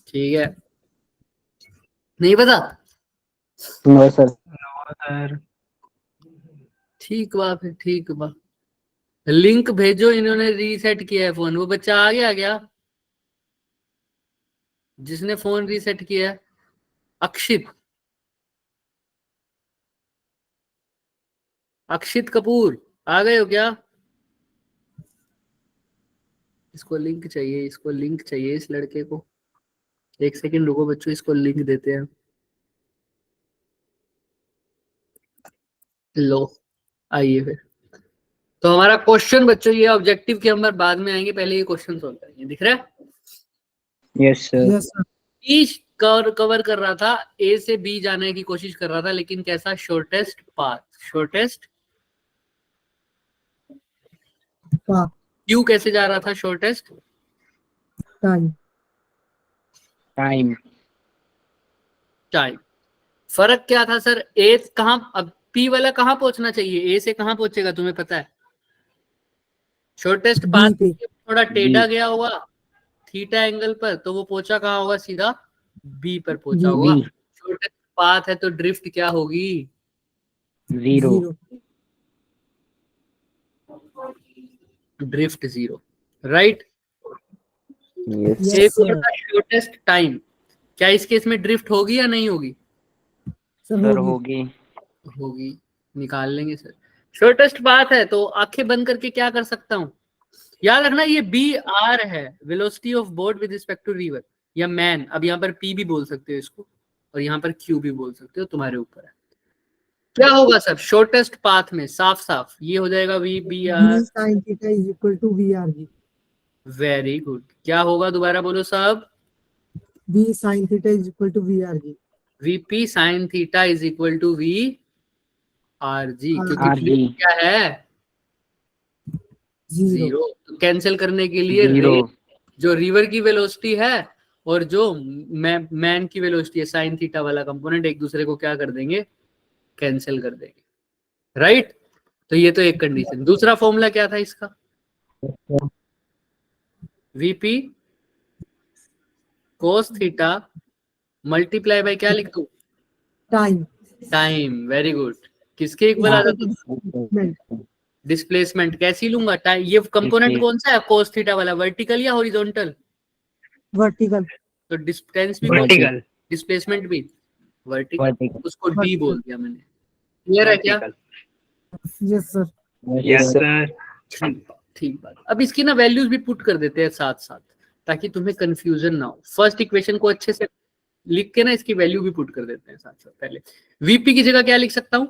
ठीक है, नहीं पता? No sir. सर ठीक बात है, ठीक बात। लिंक भेजो, इन्होंने रीसेट किया है फोन। वो बच्चा आ गया क्या जिसने फोन रीसेट किया है? अक्षित, अक्षित कपूर, आ गए हो क्या? इसको लिंक चाहिए, इसको लिंक चाहिए इस लड़के को। एक सेकंड रुको बच्चों, इसको लिंक देते हैं। लो, आइए फिर। तो हमारा क्वेश्चन बच्चों ये ऑब्जेक्टिव के अंदर बाद में आएंगे, पहले ये क्वेश्चन सॉल्व करेंगे। दिख रहा है? Yes sir. ई कवर कर रहा था, ए से बी जाने की कोशिश कर रहा था, लेकिन कैसा? Shortest path. शॉर्टेस्ट क्यू कैसे जा रहा था? Shortest time. टाइम। फर्क क्या था सर? ए कहां, अब पी वाला कहां पहुंचना चाहिए? ए से कहां पहुंचेगा तुम्हें पता है? शॉर्टेस्ट पाथ थोड़ा टेढ़ा गया होगा थीटा एंगल पर, तो वो पहुंचा कहां होगा? सीधा बी पर पहुंचा होगा। शॉर्टेस्ट पाथ है तो ड्रिफ्ट क्या होगी? Zero. Drift zero, right? Yes shortest time, क्या इस केस में ड्रिफ्ट होगी या नहीं होगी? सर होगी। होगी, निकाल लेंगे सर। शॉर्टेस्ट पाथ है तो आंखें बंद करके क्या कर सकता हूं? याद रखना ये बी आर है, velocity of boat with respect to river या मैन। अब यहाँ पर पी भी बोल सकते हो इसको, और यहाँ पर क्यू भी बोल सकते हो, तुम्हारे ऊपर है। क्या होगा सर शॉर्टेस्ट पाथ में? साफ साफ ये हो जाएगा V B R sin theta is equal to VRG। Very good. क्या होगा दोबारा बोलो सब? V sin theta is equal to VRG। VP sine theta is equal to V R G, क्योंकि फ्लूइड क्या है? जीरो। तो कैंसिल करने के लिए जो रिवर की वेलोसिटी है और जो मैन की वेलोसिटी है, साइन थीटा वाला कंपोनेंट, एक दूसरे को क्या कर देंगे? कैंसिल कर देंगे, राइट? तो ये तो एक कंडीशन। दूसरा फॉर्मूला क्या था इसका? VP cos theta multiply by क्या लिख दूं? टाइम। Time, very good. किसके इक्वल आ जाता? डिस्प्लेसमेंट। कैसी लूंगा? टाइम। ये कंपोनेंट कौन सा है कोस थीटा वाला? वर्टिकल या हॉरिजॉन्टल? वर्टिकल। तो डिस्टेंस भी वर्टिकल, डिस्प्लेसमेंट भी वर्टिकल। उसको डी बोल दिया मैंने। क्लियर है क्या? Yes sir. Yes sir. ठीक बात। अब इसकी ना वैल्यूज भी पुट कर देते हैं साथ साथ, ताकि तुम्हें कंफ्यूजन ना हो। फर्स्ट इक्वेशन को अच्छे से लिख के ना इसकी वैल्यू भी पुट कर देते हैं साथ साथ। पहले वीपी की जगह क्या लिख सकता हूं?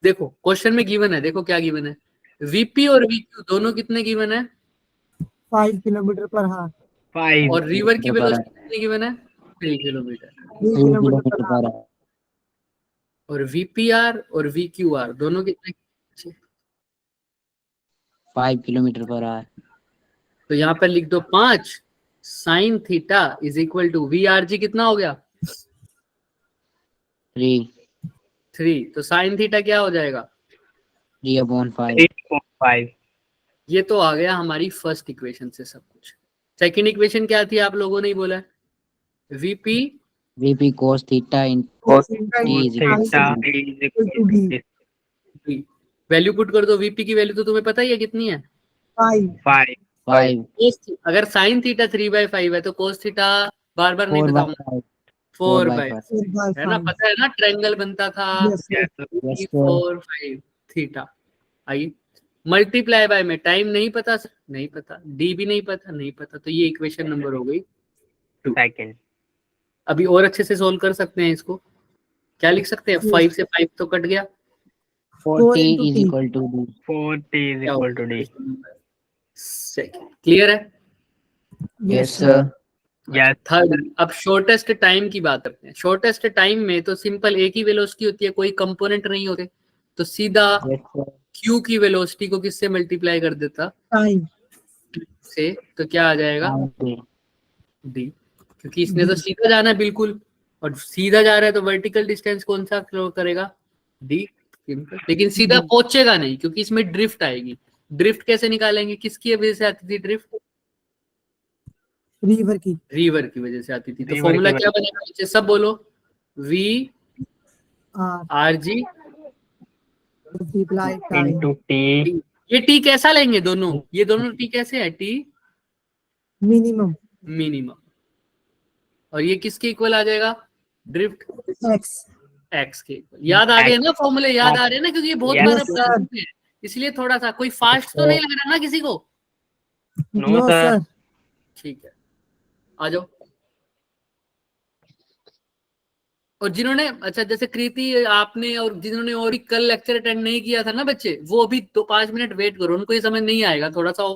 देखो क्वेश्चन में गिवन है, देखो क्या गिवन है। वीपी और वीक्यू दोनों कितने गिवन है? 5 किलोमीटर पर हावर। 5 और रिवर की वेलोसिटी कितनी गिवन है? 3 किलोमीटर। 3 किलोमीटर पर हावर। और वीपीआर और वीक्यूआर दोनों कितने? 5 किलोमीटर पर आवर। तो यहाँ पर लिख दो 5 sine theta is equal to V R G. कितना हो गया? 3। तो साइन थीटा क्या हो जाएगा? 3/5। 8.5। ये तो आ गया हमारी फर्स्ट इक्वेशन से सब कुछ। सेकंड इक्वेशन क्या थी आप लोगों ने ही बोला? VP cos theta in value put कर दो। वीपी की वैल्यू तो तुम्हें पता ही है कितनी है? 5। अगर साइन थीटा 3/5 है तो कोस थीटा बार बार नहीं बताऊंगा, 4/5 है ना? पता है ना ट्रायंगल बनता था 4/5 थीटा। आइए मल्टीप्लाई बाय में टाइम नहीं पता सर, नहीं पता। डी भी नहीं पता, नहीं पता। तो ये इक्वेशन नंबर हो गई 2। सेकंड। अभी और अच्छे से सोल्व कर सकते हैं इसको। क्या लिख सकते हैं? 5 से 5 तो कट गया। 4t is equal to d. 4t is equal to d. Clear है? Yes sir. यस। थर्ड, अब शॉर्टेस्ट टाइम की बात करते हैं। शॉर्टेस्ट टाइम में तो सिंपल एक ही वेलोसिटी होती है, कोई कंपोनेंट नहीं होते, तो सीधा क्यू की वेलोसिटी को किससे मल्टीप्लाई कर देता? टाइम से। तो क्या आ जाएगा? डी। क्योंकि इसने तो सीधा जाना है बिल्कुल, और सीधा जा रहा है तो वर्टिकल डिस्टेंस कौन सा फ्लो करेगा? डी। लेकिन सीधा पहुंचेगा नहीं क्योंकि इसमें ड्रिफ्ट आएगी। ड्रिफ्ट कैसे निकालेंगे? किसकी वजह से आती थी ड्रिफ्ट? रिवर की वजह से आती थी। तो River फॉर्मूला की क्या बनेगा बच्चे, सब बोलो, V R RG multiply time into T ये T कैसा लेंगे दोनों, ये दोनों T कैसे है, T मिनिमम मिनिमम, और ये किसके इक्वल आ जाएगा, ड्रिफ्ट एक्स एक्स के इक्वल। याद आ गए ना फॉर्मूले, याद आ रहे हैं ना, क्योंकि ये बहुत Yes, बार sir. पूछे हैं, इसलिए थोड़ा सा कोई फास्ट तो नहीं लग रहा ना किसी को। No, no sir. सर ठीक है, आ जाओ। और जिन्होंने, अच्छा जैसे कृति आपने, और जिन्होंने और कल लेक्चर अटेंड नहीं किया था ना बच्चे, वो अभी 5 मिनट वेट करो, उनको ये समझ नहीं आएगा, थोड़ा सा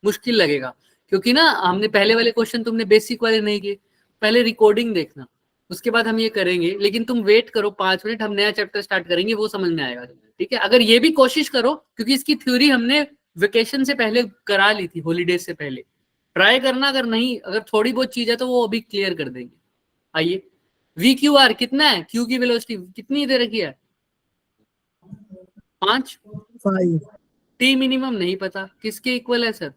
मुश्किल लगेगा, क्योंकि ना हमने पहले वाले क्वेश्चन तुमने बेसिक वाले नहीं किए, पहले रिकॉर्डिंग देखना, उसके बाद हम ये करेंगे, लेकिन तुम वेट करो 5 मिनट, हम नया चैप्टर स्टार्ट करेंगे, वो समझ में आएगा, ठीक है। अगर ये भी कोशिश करो, क्योंकि इसकी थ्योरी हमने वेकेशन से पहले करा ली थी, हॉलीडे से पहले, ट्राई करना, अगर नहीं, अगर थोड़ी बहुत चीज है तो वो अभी क्लियर कर देंगे। आइए, VQR कितना है, क्यू की वेलोसिटी कितनी दे रखी है, 5, 5 T मिनिमम नहीं पता, किसके इक्वल है सर,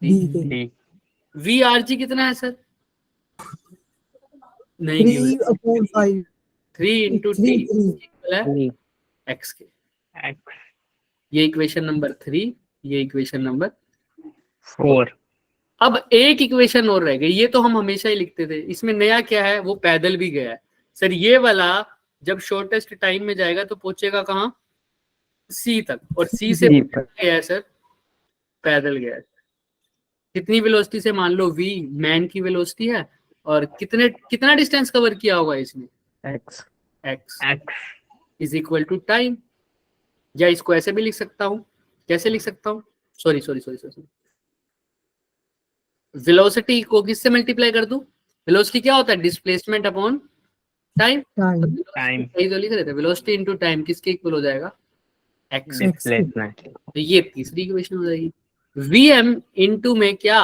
डी के D VRG कितना है सर, नहीं 3/5 3 इंटू टी इक्वल है 3 x के। X ये इक्वेशन नंबर 3, ये इक्वेशन नंबर 4 अब एक इक्वेशन और रह गई, ये तो हम हमेशा ही लिखते थे, इसमें नया क्या है, वो पैदल भी गया है सर। ये वाला जब शॉर्टेस्ट टाइम में जाएगा तो पहुंचेगा कहाँ, C तक, और C से गया है सर, पैदल गया है। कितनी वेलोसिटी से, मान लो V मैन की वेलोसिटी है, और कितना डिस्टेंस कवर किया होगा इसने, x X is equal to time. या इसको ऐसे भी लिख सकता हूं, कैसे लिख सकता हूं, सॉरी, वेलोसिटी को किससे मल्टीप्लाई कर दूं, वेलोसिटी क्या होता है, डिस्प्लेसमेंट अपॉन टाइम, Time तो लिख रहे थे, वेलोसिटी इनटू टाइम किसके इक्वल हो जाएगा, x। displacement तो ये तीसरी इक्वेशन हो जाएगी। Vm इनटू में क्या,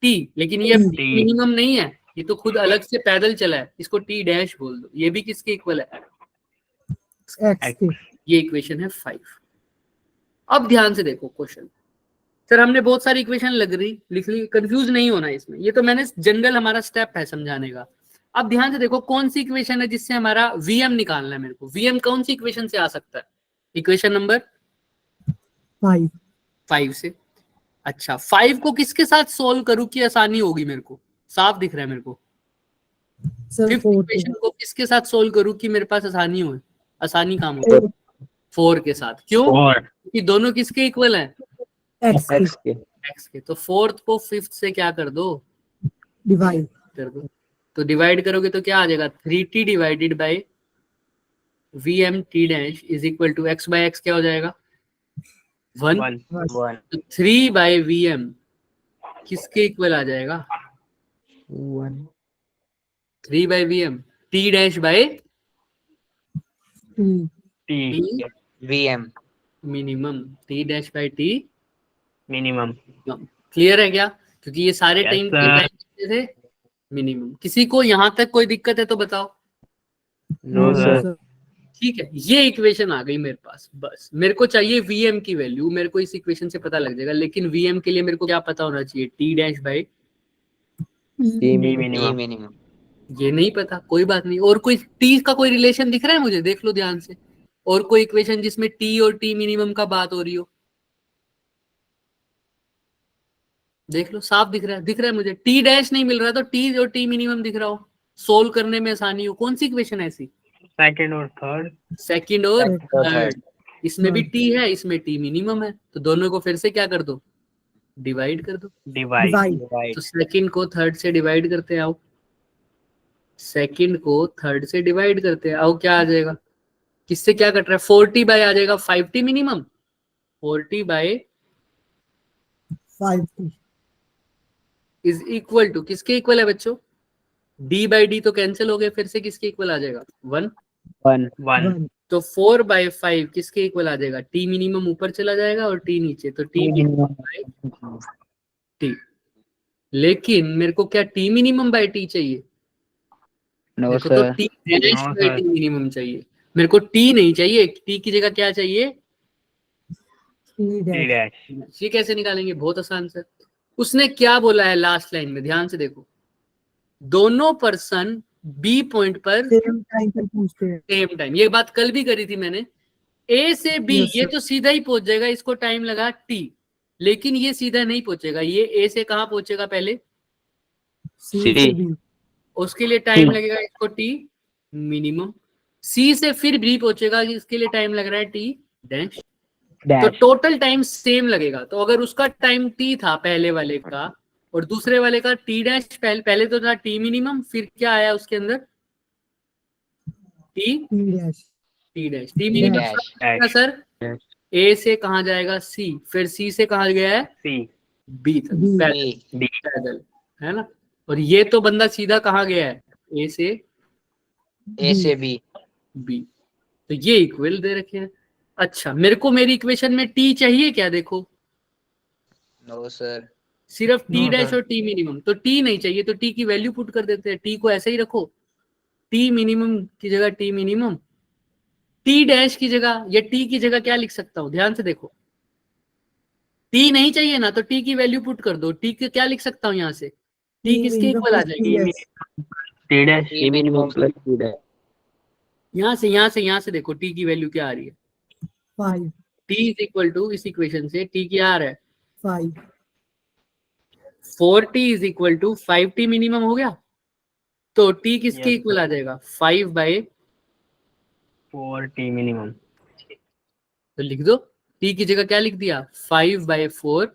T, लेकिन ये T। मिनिमम नहीं है, ये तो खुद अलग से पैदल चला है, इसको T डैश बोल दो, ये भी किसके इक्वल है, एक्स के ये इक्वेशन है 5। अब ध्यान से देखो क्वेश्चन, सर हमने बहुत सारी इक्वेशन लिख ली, कंफ्यूज नहीं होना इसमें, ये तो मैंने जनरल हमारा स्टेप है समझाने का। अब ध्यान से देखो कौन सी इक्वेशन है जिससे हमारा Vm निकालना है मेरे को, Vm कौन सी इक्वेशन से आ सकता है, इक्वेशन नंबर 5 से। अच्छा 5 को किसके साथ सोल्व करूं कि आसानी होगी, मेरे को साफ दिख रहा है मेरे को, सर फिफ्थ 4 इक्वेशन को किसके साथ सोल्व करूं कि मेरे पास आसानी काम हो, 4 के साथ, क्यों, 4 क्योंकि दोनों किसके इक्वल हैं, एक्स के x के। तो 4th को 5th से क्या कर दो, डिवाइड कर दो, तो डिवाइड करोगे तो क्या आ जाएगा, 3t divided by Vm t dash is equal to x by x क्या हो जाएगा, 1। 1 तो 3 बाय Vm किसके इक्वल आ जाएगा, 3 by Vm t dash by T vm minimum, t dash by t minimum clear है क्या, क्योंकि ये सारे Yes, टाइम sir. थे मिनिमम। किसी को यहां तक कोई दिक्कत है तो बताओ, No sir ठीक है। ये इक्वेशन आ गई मेरे पास, बस मेरे को चाहिए Vm की वैल्यू, मेरे को इस इक्वेशन से पता लग जाएगा, लेकिन Vm के लिए मेरे को क्या पता होना चाहिए, t dash by, T minimum ये नहीं पता, कोई बात नहीं। और कोई t का कोई रिलेशन दिख रहा है मुझे, देख लो ध्यान से, और कोई इक्वेशन जिसमें t और t मिनिमम का बात हो रही हो, देख लो, साफ दिख रहा है मुझे, t डैश नहीं मिल रहा तो t और t मिनिमम दिख रहा हो, सोल्व करने में आसानी हो। कौन सी इक्वेशन है ऐसी, second और third सेकंड और और थर्ड, इसमें भी t है, इसमें t मिनिमम है, तो दोनों को फिर से क्या कर दो, डिवाइड कर दो। divide तो सेकंड को थर्ड से डिवाइड करते आओ, सेकंड को थर्ड से डिवाइड करते आओ, क्या आ जाएगा, किससे क्या कट रहा है, 40 बाय आ जाएगा 5t minimum, 40 by 5 is equal to, किसके इक्वल है बच्चों, d बाई डी तो कैंसिल हो गए, फिर से किसके इक्वल आ जाएगा, 1। 1 तो 4 बाय 5 किसके इक्वल आ जाएगा, t मिनिमम ऊपर चला जाएगा और t नीचे, तो t मिनिमम बाय t। लेकिन मेरे को क्या t मिनिमम बाय t चाहिए, no मेरे को तो sir t dash No, by sir. t minimum चाहिए, मेरे को t नहीं चाहिए, t की जगह क्या चाहिए, T dash ये कैसे निकालेंगे, बहुत आसान सर, उसने क्या बोला है लास्ट लाइन में, ध्यान से देखो, दोनों पर्सन बी पॉइंट पर सेम टाइम पर पहुंचते हैं। Same time. ये बात कल भी करी थी मैंने। ए से बी Yes, ये sir. तो सीधा ही पहुंच जाएगा, इसको टाइम लगा टी, लेकिन ये सीधा नहीं पहुंचेगा, ये ए से कहां पहुंचेगा पहले, सी C. से बी। उसके लिए टाइम लगेगा इसको टी मिनिमम। सी से फिर बी पहुंचेगा, इसके लिए टाइम लग रहा है टी डैश। तो डैश टोटल टाइम सेम लगेगा। तो अगर उसका टाइम टी था पहले वाले का और दूसरे वाले का टी डैश, पहले तो था टी मिनिमम, फिर क्या आया उसके अंदर t t dash. T dash. T D minimum dash. Sir A से कहा जाएगा सी, फिर सी से कहा गया है सी बी तक, B. पैदल बी पैदल, है ना। और ये तो बंदा सीधा कहाँ गया है, ए से A से B. बी। तो ये इक्वल दे रखे हैं। अच्छा, मेरे को मेरी इक्वेशन में टी चाहिए क्या, देखो No sir. सिर्फ टी No, डैश sir. और टी मिनिमम। तो टी नहीं चाहिए तो टी की वैल्यू पुट कर देते हैं, टी को ऐसे ही रखो, टी मिनिमम की जगह टी मिनिमम, टी डैश की जगह या टी की जगह क्या लिख सकता हूं, ध्यान से देखो, टी नहीं चाहिए ना तो टी की वैल्यू पुट कर दो। टी के क्या लिख सकता हूं यहाँ से, टी किसके इक्वल आ जाएगी, T dash T minimum plus T dash. यहाँ से देखो टी की वैल्यू क्या आ रही है, 5 टी इज इक्वल टू, इस इक्वेशन से टी क्या आ रहा है 5 4t is equal to 5t minimum हो गया। तो t किसके Yes, इक्वल आ जाएगा 5 बाय, 4 टी मिनिमम तो लिख दो t की जगह क्या लिख दिया 5 by 4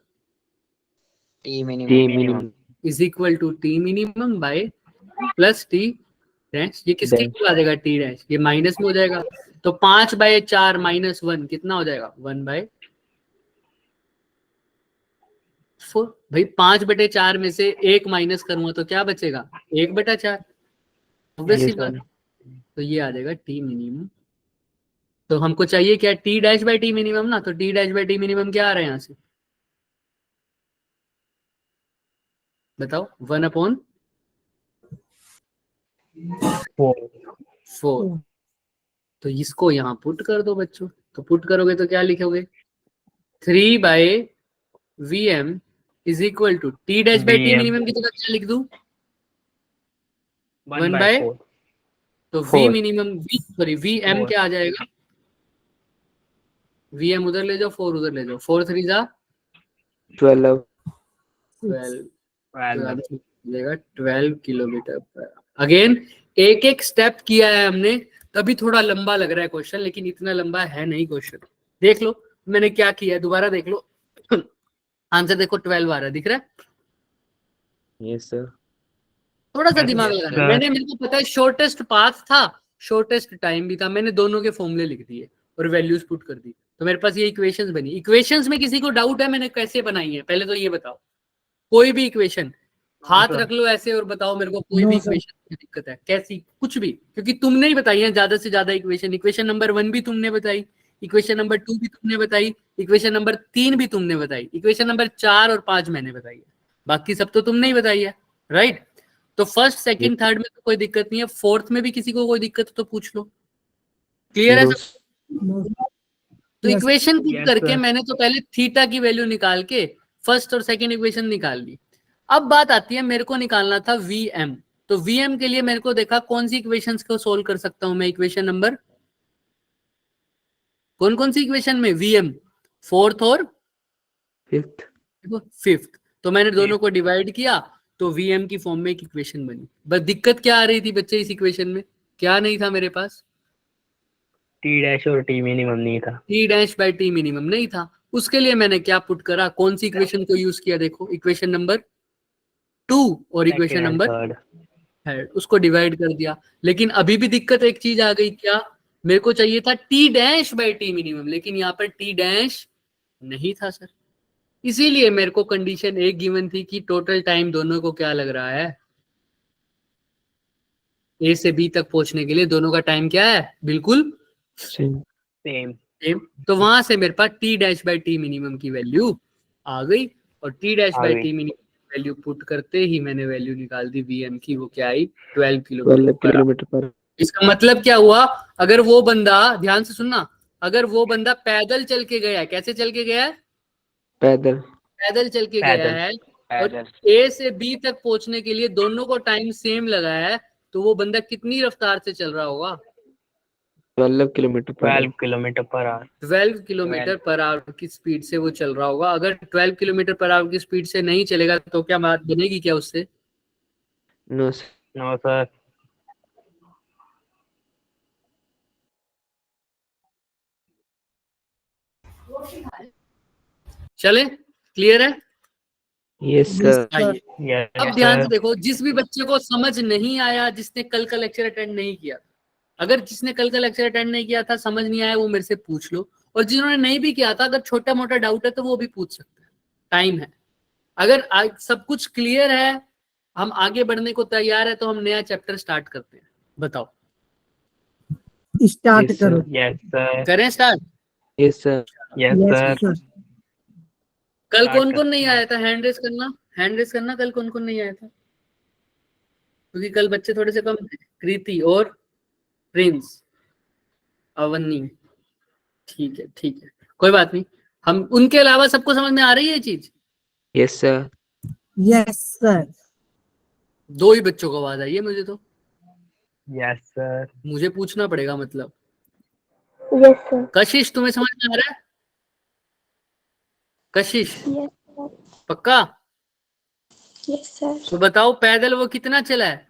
T minimum. T minimum is equal to t minimum by plus t dash. ये किसके इक्वल आ जाएगा t डैश, ये माइनस में हो जाएगा। तो 5 बाय 4 माइनस 1 कितना हो जाएगा 1 बाय 4। भाई 5/4 में से 1 माइनस करूंगा तो क्या बचेगा 1/4, ऑब्वियस सी बात। तो ये आ जाएगा टी मिनिमम। तो हमको चाहिए क्या T dash by t minimum ना, तो T dash by t minimum क्या आ रहा है यहाँ से बताओ 1/4। 4 तो इसको यहाँ पुट कर दो बच्चों। तो पुट करोगे तो क्या लिखोगे 3 by V M is equal to T dash by T VM. Minimum की जगह क्या लिख दूं 1 1 by बाय, 4 तो वी 4. Minimum V M 4. क्या आ जाएगा, वी एम उधर ले जाओ 4 उधर ले जाओ, 4 3 जा 12. 12 किलोमीटर पर। अगेन एक एक स्टेप किया है हमने, तभी थोड़ा लंबा लग रहा है क्वेश्चन, लेकिन इतना लंबा है नहीं क्वेश्चन। देख लो मैंने क्या किया है, दोबारा देख लो आंसर देखो 12 आ रहा है, दिख रहा है। Yes sir. थोड़ा सा Yes, दिमाग sir. लगाना, मेरे को पता है शॉर्टेस्ट पाथ था, शॉर्टेस्ट टाइम भी था, मैंने दोनों के फॉर्मूले लिख दिए और वैल्यूज पुट कर दी, तो मेरे पास ये इक्वेशंस बनी। इक्वेशंस में किसी को डाउट है मैंने कैसे बनाई है, पहले तो ये बताओ। कोई भी इक्वेशन हाथ sir. रख लो ऐसे और बताओ मेरे को, कोई No, भी sir. इक्वेशन में दिक्कत है कैसी, कुछ भी, क्योंकि तुमने ही बताई है ज्यादा से ज्यादा इक्वेशन। इक्वेशन नंबर 1 भी तुमने बताई, इक्वेशन नंबर 2 भी तुमने बताई, इक्वेशन नंबर 3 भी तुमने बताई, इक्वेशन नंबर 4 और 5 मैंने बताई है, बाकी सब तो तुमने ही बताई है, राइट। तो फर्स्ट सेकंड थर्ड में तो कोई दिक्कत नहीं है, फोर्थ में भी किसी को कोई दिक्कत तो पूछ लो। क्लियर है No. सब? No. तो Yes. इक्वेशन पुट Yes, करके sir. मैंने तो पहले थीटा की वैल्यू निकाल के फर्स्ट और सेकंड इक्वेशन निकाल ली। अब बात आती है मेरे को निकालना था वीएम। तो वीएम के लिए मेरे को देखा कौन सी इक्वेशंस को सोल्व कर सकता हूं मैं, इक्वेशन नंबर कौन सी इक्वेशन में वीएम, फोर्थ और 5th. फिफ्थ। तो मैंने दोनों को डिवाइड किया तो वीएम की फॉर्म में एक इक्वेशन बनी। बस दिक्कत क्या आ रही थी बच्चे इस इक्वेशन में, क्या नहीं था मेरे पास, टी डैश और टी मिनिमम नहीं था। T dash by t minimum नहीं था। उसके लिए मैंने क्या पुट करा, कौन सी इक्वेशन को यूज किया, देखो इक्वेशन नंबर 2 और equation Second and number third. है, उसको डिवाइड कर दिया। लेकिन अभी भी दिक्कत एक चीज आ गई, क्या, मेरे को चाहिए था T dash by t minimum, लेकिन यहाँ पर टी डैश नहीं था सर। इसीलिए मेरे को कंडीशन एक गिवन थी कि टोटल टाइम दोनों को क्या लग रहा है, ए से बी तक पहुंचने के लिए दोनों का टाइम क्या है, बिल्कुल Same. सेम। सेम। तो वहां से मेरे पास t dash by t minimum की वैल्यू आ गई, और टी डैश आ बाई गई। टी मिनिमम वैल्यू पुट करते ही मैंने वैल्यू निकाल दी वीएम की, वो क्या आई 12 12 किलोमीटर। kilometer per. इसका मतलब क्या हुआ, अगर वो बंदा, ध्यान से सुनना, अगर वो बंदा पैदल चल के गया है, कैसे चल के गया है, पैदल. पैदल चल के गया पैदल। है, और ए से बी तक पहुंचने के लिए दोनों को टाइम सेम लगा है, तो वो बंदा कितनी रफ्तार से चल रहा होगा? 12 किलोमीटर पर 12 kilometre per hour. 12 kilometre per hour की स्पीड से वो चल रहा होगा। अगर 12 किलोमीटर पर आवर की स्पीड से नहीं चलेगा तो क्या बात बनेगी क्या उससे? No no sir. चले, क्लियर है? यस सर आइए यस अब ध्यान से सर। देखो, जिस भी बच्चे को समझ नहीं आया, जिसने कल का लेक्चर अटेंड नहीं किया, अगर जिसने कल का लेक्चर अटेंड नहीं किया था, समझ नहीं आया, वो मेरे से पूछ लो। और जिन्होंने नहीं भी किया था, अगर छोटा मोटा डाउट है तो वो भी पूछ सकते हैं, टाइम है। अगर आज सब कुछ क्लियर है, हम आगे बढ़ने को तैयार है, तो हम नया चैप्टर स्टार्ट करते हैं। बताओ, स्टार्ट Yes, करो। sir. Yes sir. करें start? Yes sir yes yes sir. Sir. कल Start कौन कौन करते नहीं हैं। आया था? हैंड रेस करना, हैंड रेस करना। कल कौन कौन नहीं आया था? क्योंकि कल बच्चे थोड़े से कम थे। कृति और प्रिंस, अवनी, ठीक है ठीक है, कोई बात नहीं। हम उनके अलावा सबको समझ में आ रही है ये चीज? Yes sir yes sir. दो ही बच्चों को आवाज आई है मुझे, तो यस सर। मुझे पूछना पड़ेगा मतलब। Yes sir. कशिश, तुम्हें समझ में आ रहा है? कशिश, यस सर। पक्का? Yes sir. तो बताओ, पैदल वो कितना चला है?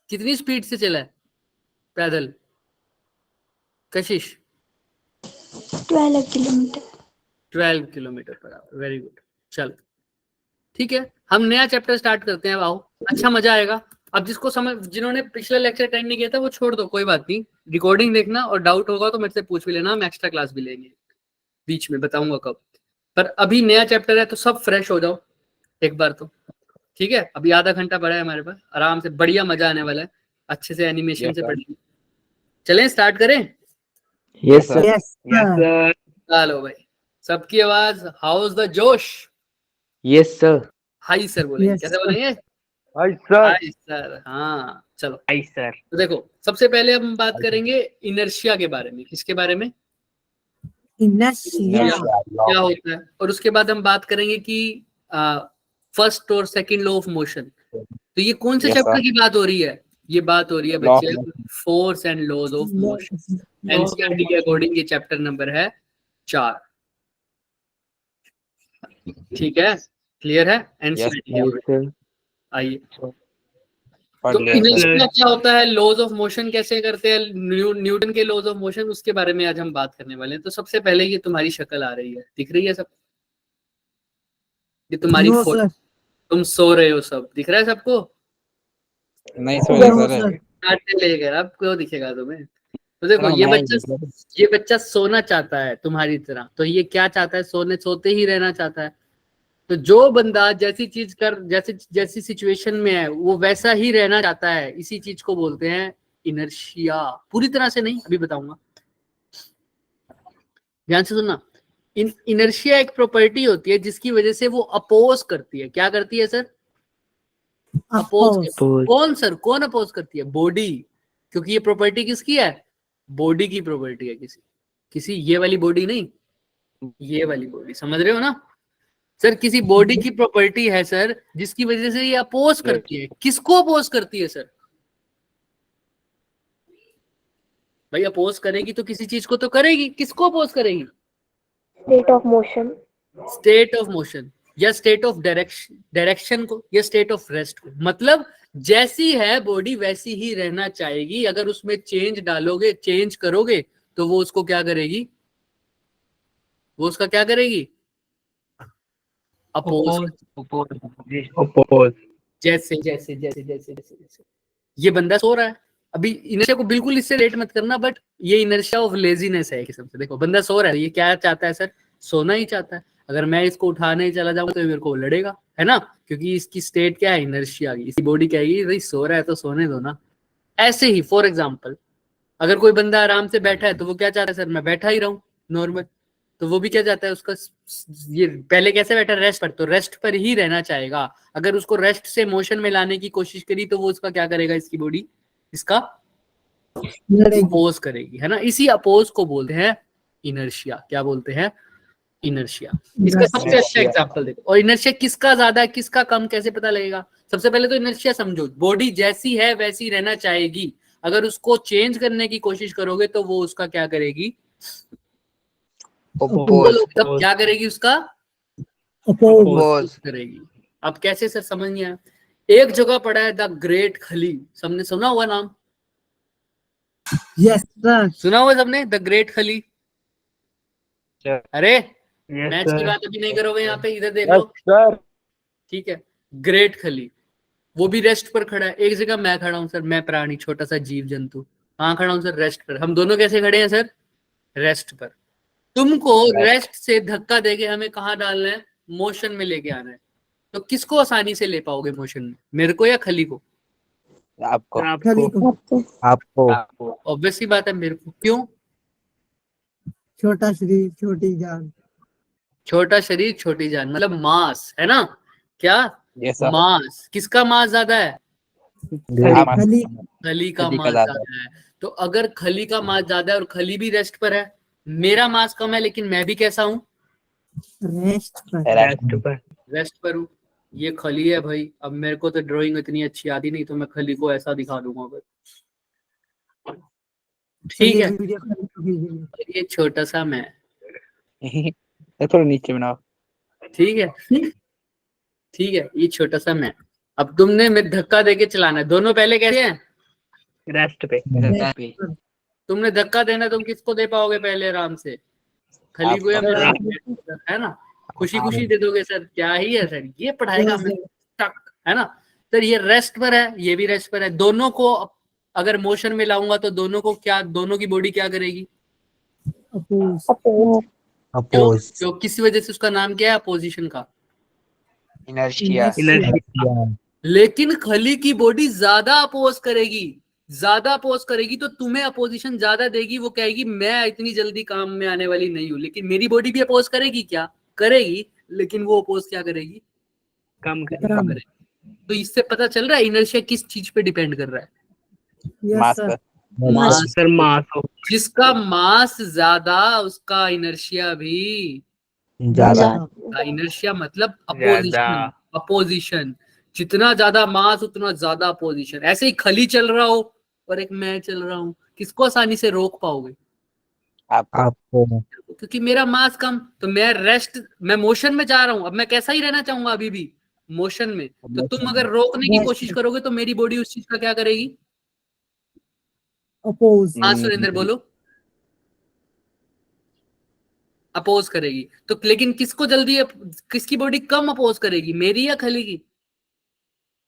कितनी स्पीड से चला है पैदल? कशिश, 12 kilometre. 12 kilometre per hour. Very good. चलो ठीक है, हम नया चैप्टर स्टार्ट करते हैं। आओ, अच्छा मजा आएगा। अब जिसको समझ, जिन्होंने पिछला लेक्चर अटेंड नहीं किया था वो छोड़ दो, कोई बात नहीं। रिकॉर्डिंग देखना, और डाउट होगा तो मेरे से पूछ भी लेना, हम एक्स्ट्रा क्लास भी लेंगे बीच में, बताऊंगा कब। पर अभी नया चैप्टर है तो सब फ्रेश हो जाओ एक बार तो, ठीक है? अभी आधा घंटा पड़ा है हमारे पास, आराम से, बढ़िया मजा आने वाला है, अच्छे से एनिमेशन से पढ़ेंगे। चलें, स्टार्ट करें? Yes sir yes yes sir. Sir. चलो भाई, सबकी आवाज, हाउस द जोश? यस सर हाई सर बोलेंगे। Yes, कैसे sir. बोलेंगे? Hi sir. High sir. हाँ चलो, हाय सर। तो देखो, सबसे पहले हम बात करेंगे इनर्शिया के बारे में। किसके बारे में? इनर्शिया। क्या होता है। और उसके बाद हम बात करेंगे कि फर्स्ट और सेकंड लॉ ऑफ मोशन। तो ये कौन से चैप्टर की बात हो रही है? ये बात हो रही है बच्चे, force and laws of motion. NCERT के अकॉर्डिंग ये चैप्टर नंबर है 4। ठीक है, क्लियर है? एनसीईआरटी के यस according। सर आइए, तो इनर्शिया क्या होता है, लॉज ऑफ मोशन कैसे करते हैं, न्यूटन के लॉज ऑफ मोशन, उसके बारे में आज हम बात करने वाले हैं। तो सबसे पहले ये तुम्हारी शक्ल आ रही है, दिख रही है सब? ये तुम्हारी नो फोटो, सर। तुम सो रहे हो, सब दिख रहा है सबको? नहीं नो सर। काटने लेकर अब क्यों दिखेगा तुम्हें? तो देखो, ये बच्चा सोना चाहता है तुम्हारी तरह। तो ये क्या चाहता है? सोते ही रहना चाहता है। तो जो बंदा जैसी चीज कर, जैसी सिचुएशन में है, वो वैसा ही रहना चाहता है। इसी चीज को बोलते हैं इनर्शिया। पूरी तरह से नहीं, अभी बताऊंगा, ध्यान से सुनना। इनर्शिया एक प्रॉपर्टी होती है जिसकी वजह से वो अपोज करती है। क्या करती है सर? अपोज। कौन सर, कौन अपोज करती है? बॉडी। क्योंकि ये प्रॉपर्टी किसकी है? बॉडी की प्रॉपर्टी है। किसी ये वाली बॉडी नहीं, ये वाली बॉडी, समझ रहे हो ना सर? किसी बॉडी की प्रॉपर्टी है सर, जिसकी वजह से ये अपोज करती है। किसको अपोज करती है सर? भाई अपोज करेगी तो किसी चीज को तो करेगी। किसको अपोज करेगी? State of motion. State of motion, या स्टेट ऑफ डायरेक्शन को, या स्टेट ऑफ रेस्ट को। मतलब जैसी है बॉडी वैसी ही रहना चाहेगी। अगर उसमें चेंज डालोगे, चेंज करोगे, तो वो उसको क्या करेगी? वो उसका क्या करेगी? अपोज। ओपोज। जैसे जैसे जैसे जैसे जैसे जैसे ये बंदा सो रहा है अभी। इनर्शिया को बिल्कुल इससे रेट मत करना, बट ये इनर्शिया ऑफ लेजीनेस है किस्म से। देखो, बंदा सो रहा है, ये क्या चाहता है सर? सोना ही चाहता है। अगर मैं इसको उठाने ही चला जाऊंगा तो मेरे को लड़ेगा, है ना? क्योंकि इसकी स्टेट क्या है? इनर्शिया की। इसकी बॉडी कहेगी भाई सो रहा है तो सोने दो ना। ऐसे ही फॉर एग्जाम्पल, अगर कोई बंदा आराम से बैठा है तो वो क्या चाहता है सर? मैं बैठा ही रहूं नॉर्मल। तो वो भी क्या चाहता है? उसका ये पहले कैसे बैठा? रेस्ट पर। तो रेस्ट पर ही रहना चाहेगा। अगर उसको रेस्ट से मोशन में लाने की कोशिश करी तो वो उसका क्या करेगा? इसकी बॉडी इसका अपोज करेगी, है ना? इसी अपोज को बोलते हैं इनर्शिया। क्या बोलते हैं? इनर्शिया। इसका सबसे अच्छा एग्जांपल देखो। और इनर्शिया किसका ज्यादा है किसका कम कैसे पता लगेगा? सबसे पहले तो इनर्शिया समझो, बॉडी जैसी है वैसी रहना चाहेगी, अगर उसको चेंज करने की कोशिश करोगे तो वो उसका क्या करेगी? Oppose. तब क्या करेगी? उसका Oppose. Oppose. करेगी। अब कैसे सर समझ नहीं आया? एक जगह पड़ा है द ग्रेट खली, सबने सुना हुआ नाम? Yes, sir. सुना हुआ सबने द ग्रेट खली? Sir. अरे Yes, मैच की sir. बात अभी नहीं करोगे यहाँ पे, इधर देख लो। सर ठीक है, ग्रेट खली वो भी रेस्ट पर खड़ा है। एक जगह मैं खड़ा हूँ सर, मैं प्राणी छोटा सा जीव जंतु, कहाँ खड़ा हूँ सर? रेस्ट पर। हम दोनों कैसे खड़े हैं सर? रेस्ट पर। तुमको रेस्ट से धक्का देके हमें कहाँ डालना है? मोशन में लेके आना है। तो किसको आसानी से ले पाओगे मोशन में, मेरे को या खली को? आपको खली को। आपको ऑब्वियस सी बात है, मेरे को। क्यों? छोटा शरीर छोटी जान। छोटा शरीर छोटी जान, मतलब मास है ना? क्या? यस सर मास। किसका मास ज्यादा है? खली खली का खली का मास ज्यादा ज्यादा है। तो अगर खली का मास ज्यादा है और खली भी रेस्ट पर है, मेरा मास कम है लेकिन मैं भी कैसा हूँ? रेस्ट पर। Rest पर। रेस्ट पर हूँ। ये खली है भाई। अब मेरे को तो ड्राइंग इतनी अच्छी आती नहीं, तो मैं खली को ऐसा दिखा दूंगा बस। ठीक है, वीडियो कीजिए। और ये छोटा सा मैं। थोड़ा नीचे बनाओ ठीक है, ठीक है, ये छोटा सा मैं। अब तुमने मैं धक्का देके चलाना है। दोनों पहले कैसे हैं? रेस्ट पे। तुमने धक्का देना, तुम किसको दे पाओगे पहले आराम से? खली को या आपको। मेरे? है ना? खुशी खुशी दे दोगे सर, क्या ही है सर, ये पढ़ाएगा हमें टक, है ना? सर ये रेस्ट पर है, ये भी रेस्ट पर है। दोनों को अगर मोशन में लाऊंगा तो दोनों को क्या, दोनों की बॉडी क्या करेगी? अपोज। क्यों? क्यों? किस वजह से? उसका नाम क्या है अपोजिशन का? Inertia inertia. लेकिन खली की बॉडी ज्यादा अपोज करेगी, ज्यादा अपोज करेगी, तो तुम्हें अपोजिशन ज्यादा देगी। वो कहेगी मैं इतनी जल्दी काम में आने वाली नहीं हूं। लेकिन मेरी बॉडी भी अपोज करेगी, क्या करेगी? लेकिन वो अपोज क्या करेगी? कम कम करें। करेगी। तो इससे पता चल रहा है इनर्शिया किस चीज पे डिपेंड कर रहा है? यस मास सर। पर मास। सर मास हो। जिसका मास ज्यादा उसका इनर्शिया भी ज्यादा इनर्शिया मतलब अपोजिशन। ज्यादा। अपोजिशन, जितना ज्यादा मास उतना ज्यादा अपोजिशन। ऐसे ही खली चल रहा हो और एक मैं चल रहा हूँ, किसको आसानी से रोक पाओगे? आपको क्योंकि मेरा मास कम, तो मैं रेस्ट, मैं मोशन में जा रहा हूँ। अब मैं कैसा ही रहना चाहूंगा अभी भी मोशन में। तो तुम अगर रोकने की कोशिश करोगे तो मेरी बॉडी उस चीज का क्या करेगी? अपोज। हाँ सुरेंद्र बोलो। अपोज करेगी। तो लेकिन किसको जल्दी किसकी बॉडी कम अपोज करेगी, मेरी या खली की?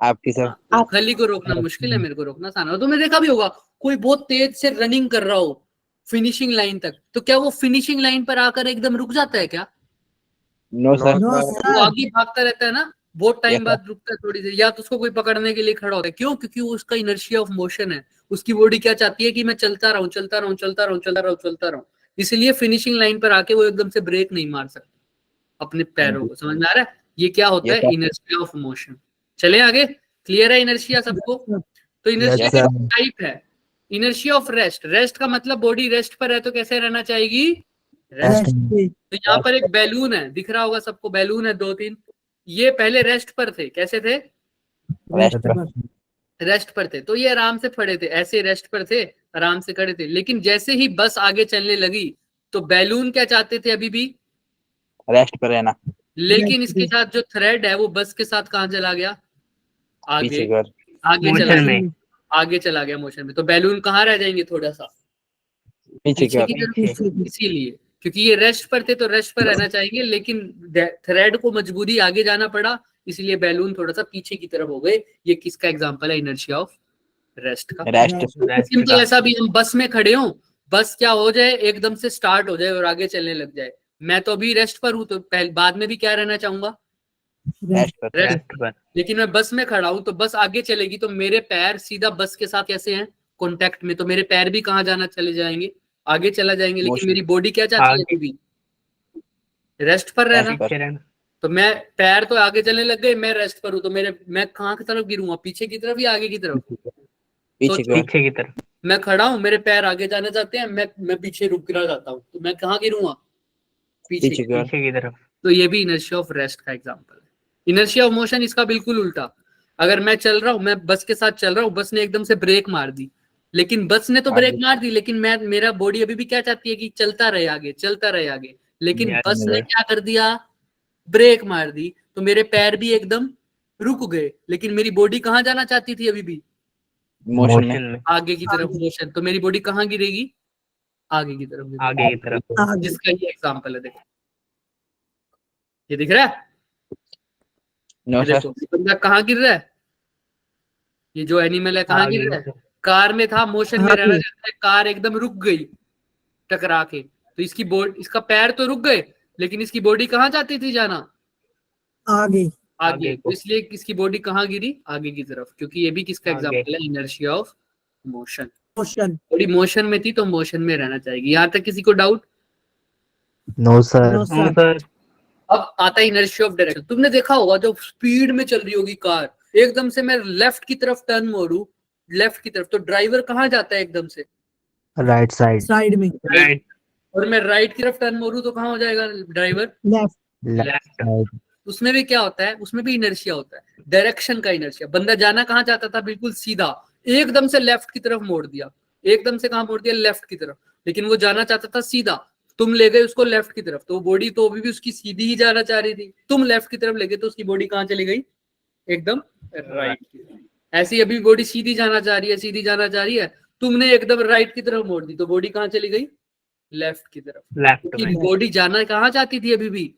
आपकी सर खली को रोकना मुश्किल है, मेरे को रोकना आसान है। तुमने देखा भी होगा, कोई बहुत तेज से रनिंग कर रहा हो फिनिशिंग लाइन तक, तो क्या वो फिनिशिंग लाइन पर आकर एकदम रुक जाता है क्या? नो सर नो वो सर। आगे भागता रहता है ना, बहुत टाइम Yes, बाद रुकता है थोड़ी देर, या तो उसको कोई पकड़ने के लिए खड़ा होता है। क्यों? क्योंकि वो उसका इनर्शिया ऑफ मोशन है। उसकी बॉडी क्या चाहती है कि मैं चलता रहूं, चलता रहूं, चलता रहूं, चलता रहूं, चलता रहूं। इसलिए फिनिशिंग लाइन पर आके वो एकदम से ब्रेक नहीं मार सकता अपने पैरों को। समझ में आ रहा है? ये क्या होता है? Yes, sir. Inertia of motion. चले आगे। क्लियर है इनर्शिया सबको? तो इनर्शिया Yes, sir. के टाइप है। इनर्शिया ऑफ रेस्ट, रेस्ट का मतलब बॉडी रेस्ट पर है तो कैसे रहना चाहेगी? रेस्ट। तो यहाँ पर एक बैलून है, दिख रहा होगा सबको, बैलून है 2-3। ये पहले रेस्ट पर थे। कैसे थे? रेस्ट पर रेस्ट पर थे। तो ये आराम से खड़े थे, ऐसे रेस्ट पर थे, आराम से खड़े थे। लेकिन जैसे ही बस आगे चलने लगी तो बैलून क्या चाहते थे? अभी भी रेस्ट पर रहना लेकिन इसके साथ जो थ्रेड है वो बस के साथ कहाँ चला गया? पीछे आगे। की ओर आगे चला मोशन गया, में। आगे चला गया मोशन में। तो बैलून कहाँ रह जाएंगे? थोड़ा सा पीछे की पीछे ओर की तरफ। इसीलिए क्योंकि ये रेस्ट पर थे तो रेस्ट पर रहना चाहेंगे, लेकिन थ्रेड को मजबूरी आगे जाना पड़ा, इसलिए बैलून थोड़ा सा पीछे की तरफ हो गए। ये किसका एग्जांपल है? इनर्शिया ऑफ रेस्ट का। रेस्ट सिंपल ऐसा भी, हम बस में खड़े हो, बस क्या हो जाए एकदम से स्टार्ट हो जाए और आगे चलने लग जाए। मैं तो अभी रेस्ट पर हूँ, तो बाद में भी क्या रहना चाहूंगा? रेस्ट पर रेस्ट। रेस्ट पर। लेकिन मैं बस में खड़ा हूं तो बस आगे चलेगी तो मेरे पैर सीधा बस के साथ कैसे हैं? कांटेक्ट में। तो मेरे पैर भी कहाँ जाना? चले जाएंगे, आगे चला जाएंगे। लेकिन Motion. मेरी बॉडी क्या चाहती है? आगे। अभी रेस्ट पर रहना। Rest पर। रहना। तो मैं पैर तो आगे चलने लग गए, मैं रेस्ट पर हूँ, तो मैं कहाँ की तरफ गिरूंगा? पीछे की तरफ या आगे की तरफ? पीछे की ओर पीछे की तरफ। मैं खड़ा हूँ, मेरे पैर आगे जाना चाहते हैं, मैं पीछे रुक गिरा जाता हूँ, तो मैं कहाँ गिरूंगा? पीछे पीछे की की ओर। पीछे की तरफ। तो ये भी इनर्शिया ऑफ रेस्ट का एग्जांपल है। इनर्शिया ऑफ मोशन इसका बिल्कुल उल्टा। अगर मैं चल रहा हूँ, मैं बस के साथ चल रहा हूँ, बस ने एकदम से ब्रेक मार दी, लेकिन बस ने तो ब्रेक आगे। मार दी, लेकिन मेरा बॉडी अभी भी क्या चाहती है कि चलता रहे आगे, चलता रहे आगे, लेकिन Yes, बस ने sir. क्या कर दिया, ब्रेक मार दी, तो मेरे पैर भी एकदम रुक गए, लेकिन मेरी बॉडी कहाँ जाना चाहती थी अभी भी, मोशन मोशन में। में। आगे की तरफ मोशन। तो मेरी बॉडी कहाँ गिरेगी, आगे की तरफ गिरेगी। आगे की तरफ। आगे जिसका ये एग्जांपल है, देखो ये दिख रहा है, नो ये सर। देखो बंदा कहाँ गिर रहा है, ये जो एनिमल है कहाँ गिर आगे रहा है, कार में था, मोशन में आगे। रहना चाहता है, कार एकदम रुक गई टकरा के, तो इसकी बॉडी, इसका पैर तो रुक गए, लेकिन इसकी बॉडी कहाँ चाहती थी जाना, आगे आगे। आगे तो को। इसलिए इसकी बॉडी कहाँ गिरी, आगे की तरफ, क्योंकि ये भी किसका आगे। एग्जांपल है, inertia of motion. Motion body motion में थी तो मोशन में रहना चाहेगी। यहाँ तक किसी को doubt? No sir. No no sir sir. अब आता है इनर्शिया ऑफ डायरेक्शन। तुमने देखा होगा जब स्पीड में चल रही होगी कार, एकदम से मैं लेफ्ट की तरफ टर्न मोड़ू, लेफ्ट की तरफ, तो ड्राइवर कहाँ जाता है एकदम से, राइट साइड। साइड में राइट। और मैं राइट की तरफ टर्न मोड़ू तो कहाँ हो जाएगा ड्राइवर, लेफ्ट लेफ्ट। उसमें भी क्या होता है, उसमें भी इनर्शिया होता है, डायरेक्शन का इनर्शिया। बंदा जाना कहाँ चाहता था, बिल्कुल सीधा, एकदम से लेफ्ट की तरफ मोड़ दिया, एकदम से कहाँ मोड़ दिया, लेफ्ट की तरफ, लेकिन वो जाना चाहता था सीधा, तुम ले गए उसको लेफ्ट की तरफ, तो बॉडी तो अभी भी उसकी सीधी ही जाना चाह रही थी, तुम लेफ्ट की तरफ ले गए तो उसकी बॉडी कहाँ चली गई, एकदम राइट की तरफ। ऐसे ही अभी बॉडी सीधी जाना चाह रही है, सीधी जाना चाह रही है, तुमने एकदम राइट की तरफ मोड़ दी, तो बॉडी कहाँ चली गई, लेफ्ट की तरफ, लेफ्ट क्योंकि में। बॉडी जाना कहाँ चाहती थी, अभी भी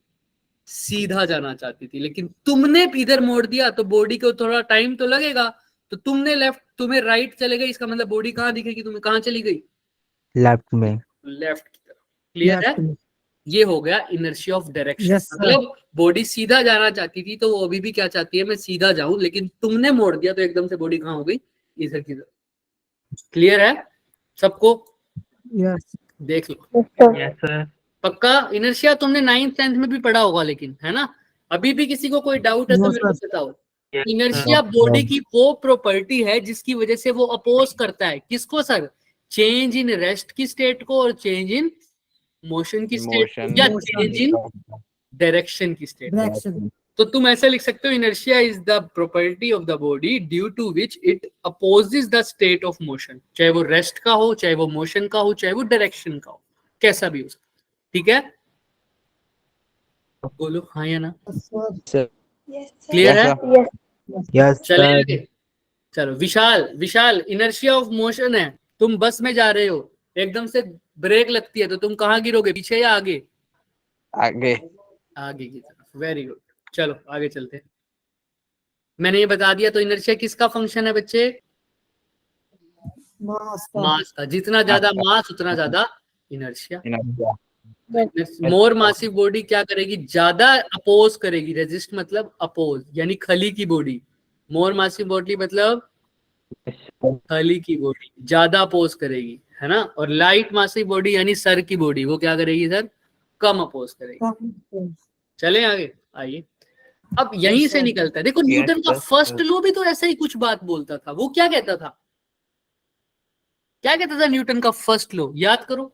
सीधा जाना चाहती थी, लेकिन तुमने इधर मोड़ दिया, तो बॉडी को थोड़ा टाइम तो लगेगा, तो तुमने लेफ्ट, तुम्हें राइट चले गई, इसका मतलब बॉडी कहाँ दिखेगी, तुम्हें कहाँ चली गई, लेफ्ट में। लेफ्ट की तरफ। क्लियर है? लेफ्ट ये हो गया inertia of direction. Yes, sir. मतलब बॉडी सीधा जाना चाहती थी, तो वो अभी भी क्या चाहती है, मैं सीधा जाऊं, लेकिन तुमने मोड़ दिया, तो एकदम से बॉडी कहाँ हो गई, इधर की तरफ। क्लियर है सबको? यस देख लो, Yes, sir. Yes sir. पक्का। इनर्शिया तुमने 9th 10th में भी पढ़ा होगा, लेकिन है ना, अभी भी किसी को कोई डाउट है तो No, मेरे को sir. बताओ। Yes, इनर्शिया बॉडी की वो प्रॉपर्टी है जिसकी वजह से वो अपोज करता है किसको सर, चेंज इन रेस्ट की स्टेट को, और चेंज इन मोशन की स्टेट, मोशन। या चेंज इन डायरेक्शन की स्टेट। डायरेक्शन तो तुम ऐसे लिख सकते हो, inertia is the property of the body due to which it opposes the state of motion, चाहे वो रेस्ट का हो, चाहे वो मोशन का हो, चाहे वो डायरेक्शन का हो, कैसा भी हो सकता है। ठीक है, बोलो हाँ या ना, सर Yes, sir. क्लियर है? Yes. यस चले सर। आगे। चलो विशाल, विशाल इनर्शिया ऑफ मोशन है, तुम बस में जा रहे हो, एकदम से ब्रेक लगती है, तो तुम कहाँ गिरोगे, पीछे या आगे, आगे। आगे की तरफ। वेरी गुड, चलो आगे चलते हैं। मैंने ये बता दिया, तो इनर्शिया किसका फंक्शन है बच्चे, मास मास का। जितना ज्यादा मास उतना ज्यादा इनर्शिया। इनर्शिया। मोर मासिव बॉडी क्या करेगी, ज्यादा अपोज करेगी, रेजिस्ट मतलब अपोज, यानी खली की बॉडी, मोर मासिव बॉडी मतलब खली की बॉडी ज्यादा अपोज करेगी, है ना। और लाइट मासिव बॉडी यानी सर की बॉडी, वो क्या करेगी सर, कम अपोज करेगी। चले आगे, आइए। अब यहीं से निकलता है, देखो न्यूटन का फर्स्ट लॉ भी तो ऐसा ही कुछ बात बोलता था। वो क्या कहता था, क्या कहता था न्यूटन का फर्स्ट लॉ, याद करो।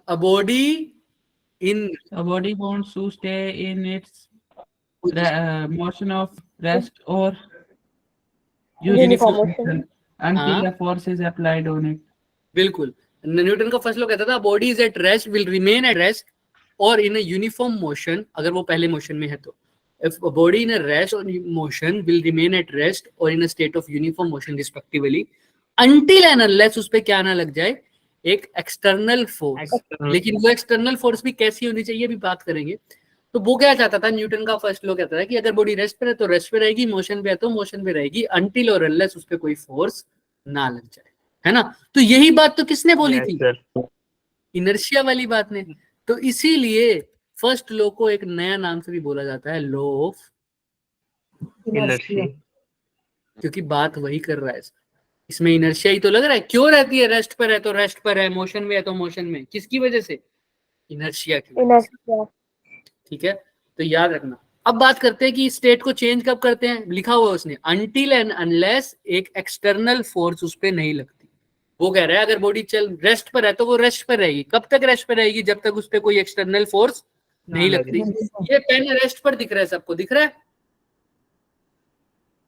A body A body wants to stay in its motion of rest or Uniform motion motion. until हाँ। a force is applied on it. बिल्कुल, न्यूटन का फर्स्ट लॉ कहता था body is at rest, will remain at rest और in a uniform motion, अगर वो पहले motion में है तो। If body in a rest और motion will remain at rest और in a state of uniform motion respectively, until and unless उस पे क्या ना लग जाए, एक एक्सटर्नल फोर्स। लेकिन वो एक्सटर्नल फोर्स भी कैसी होनी चाहिए, भी बात करेंगे। तो वो क्या चाहता था, न्यूटन का फर्स्ट लॉ कहता था कि अगर बॉडी रेस्ट पे है तो रेस्ट पे रहेगी, मोशन पे है तो मोशन पे रहेगी, अनटिल और अनलेस उस पे कोई फोर्स ना लग जाए, है ना। तो यही बात तो किसने बोली Yes, थी, sir. इनर्शिया वाली बात ने। तो इसीलिए फर्स्ट लॉ को एक नया नाम से भी बोला जाता है, लॉ ऑफ, Inertia. क्योंकि बात वही कर रहा है। इसमें इनर्शिया ही तो लग रहा है, क्यों रहती है, रेस्ट पर है तो रेस्ट पर है, मोशन में है तो मोशन में, किसकी वजह से, इनर्शिया की वजह से। Inertia. ठीक है, तो याद रखना। अब बात करते हैं कि स्टेट को चेंज कब करते हैं, लिखा हुआ है उसने, अनटिल एंड अनलेस एक एक्सटर्नल फोर्स उस पर नहीं लगती। वो कह रहा है अगर बॉडी चल रेस्ट पर है तो वो रेस्ट पर रहेगी। कब तक रेस्ट पर रहेगी? जब तक उस पर कोई एक्सटर्नल फोर्स नहीं लगती। ये पेन रेस्ट पर दिख रहा है, सबको दिख रहा है?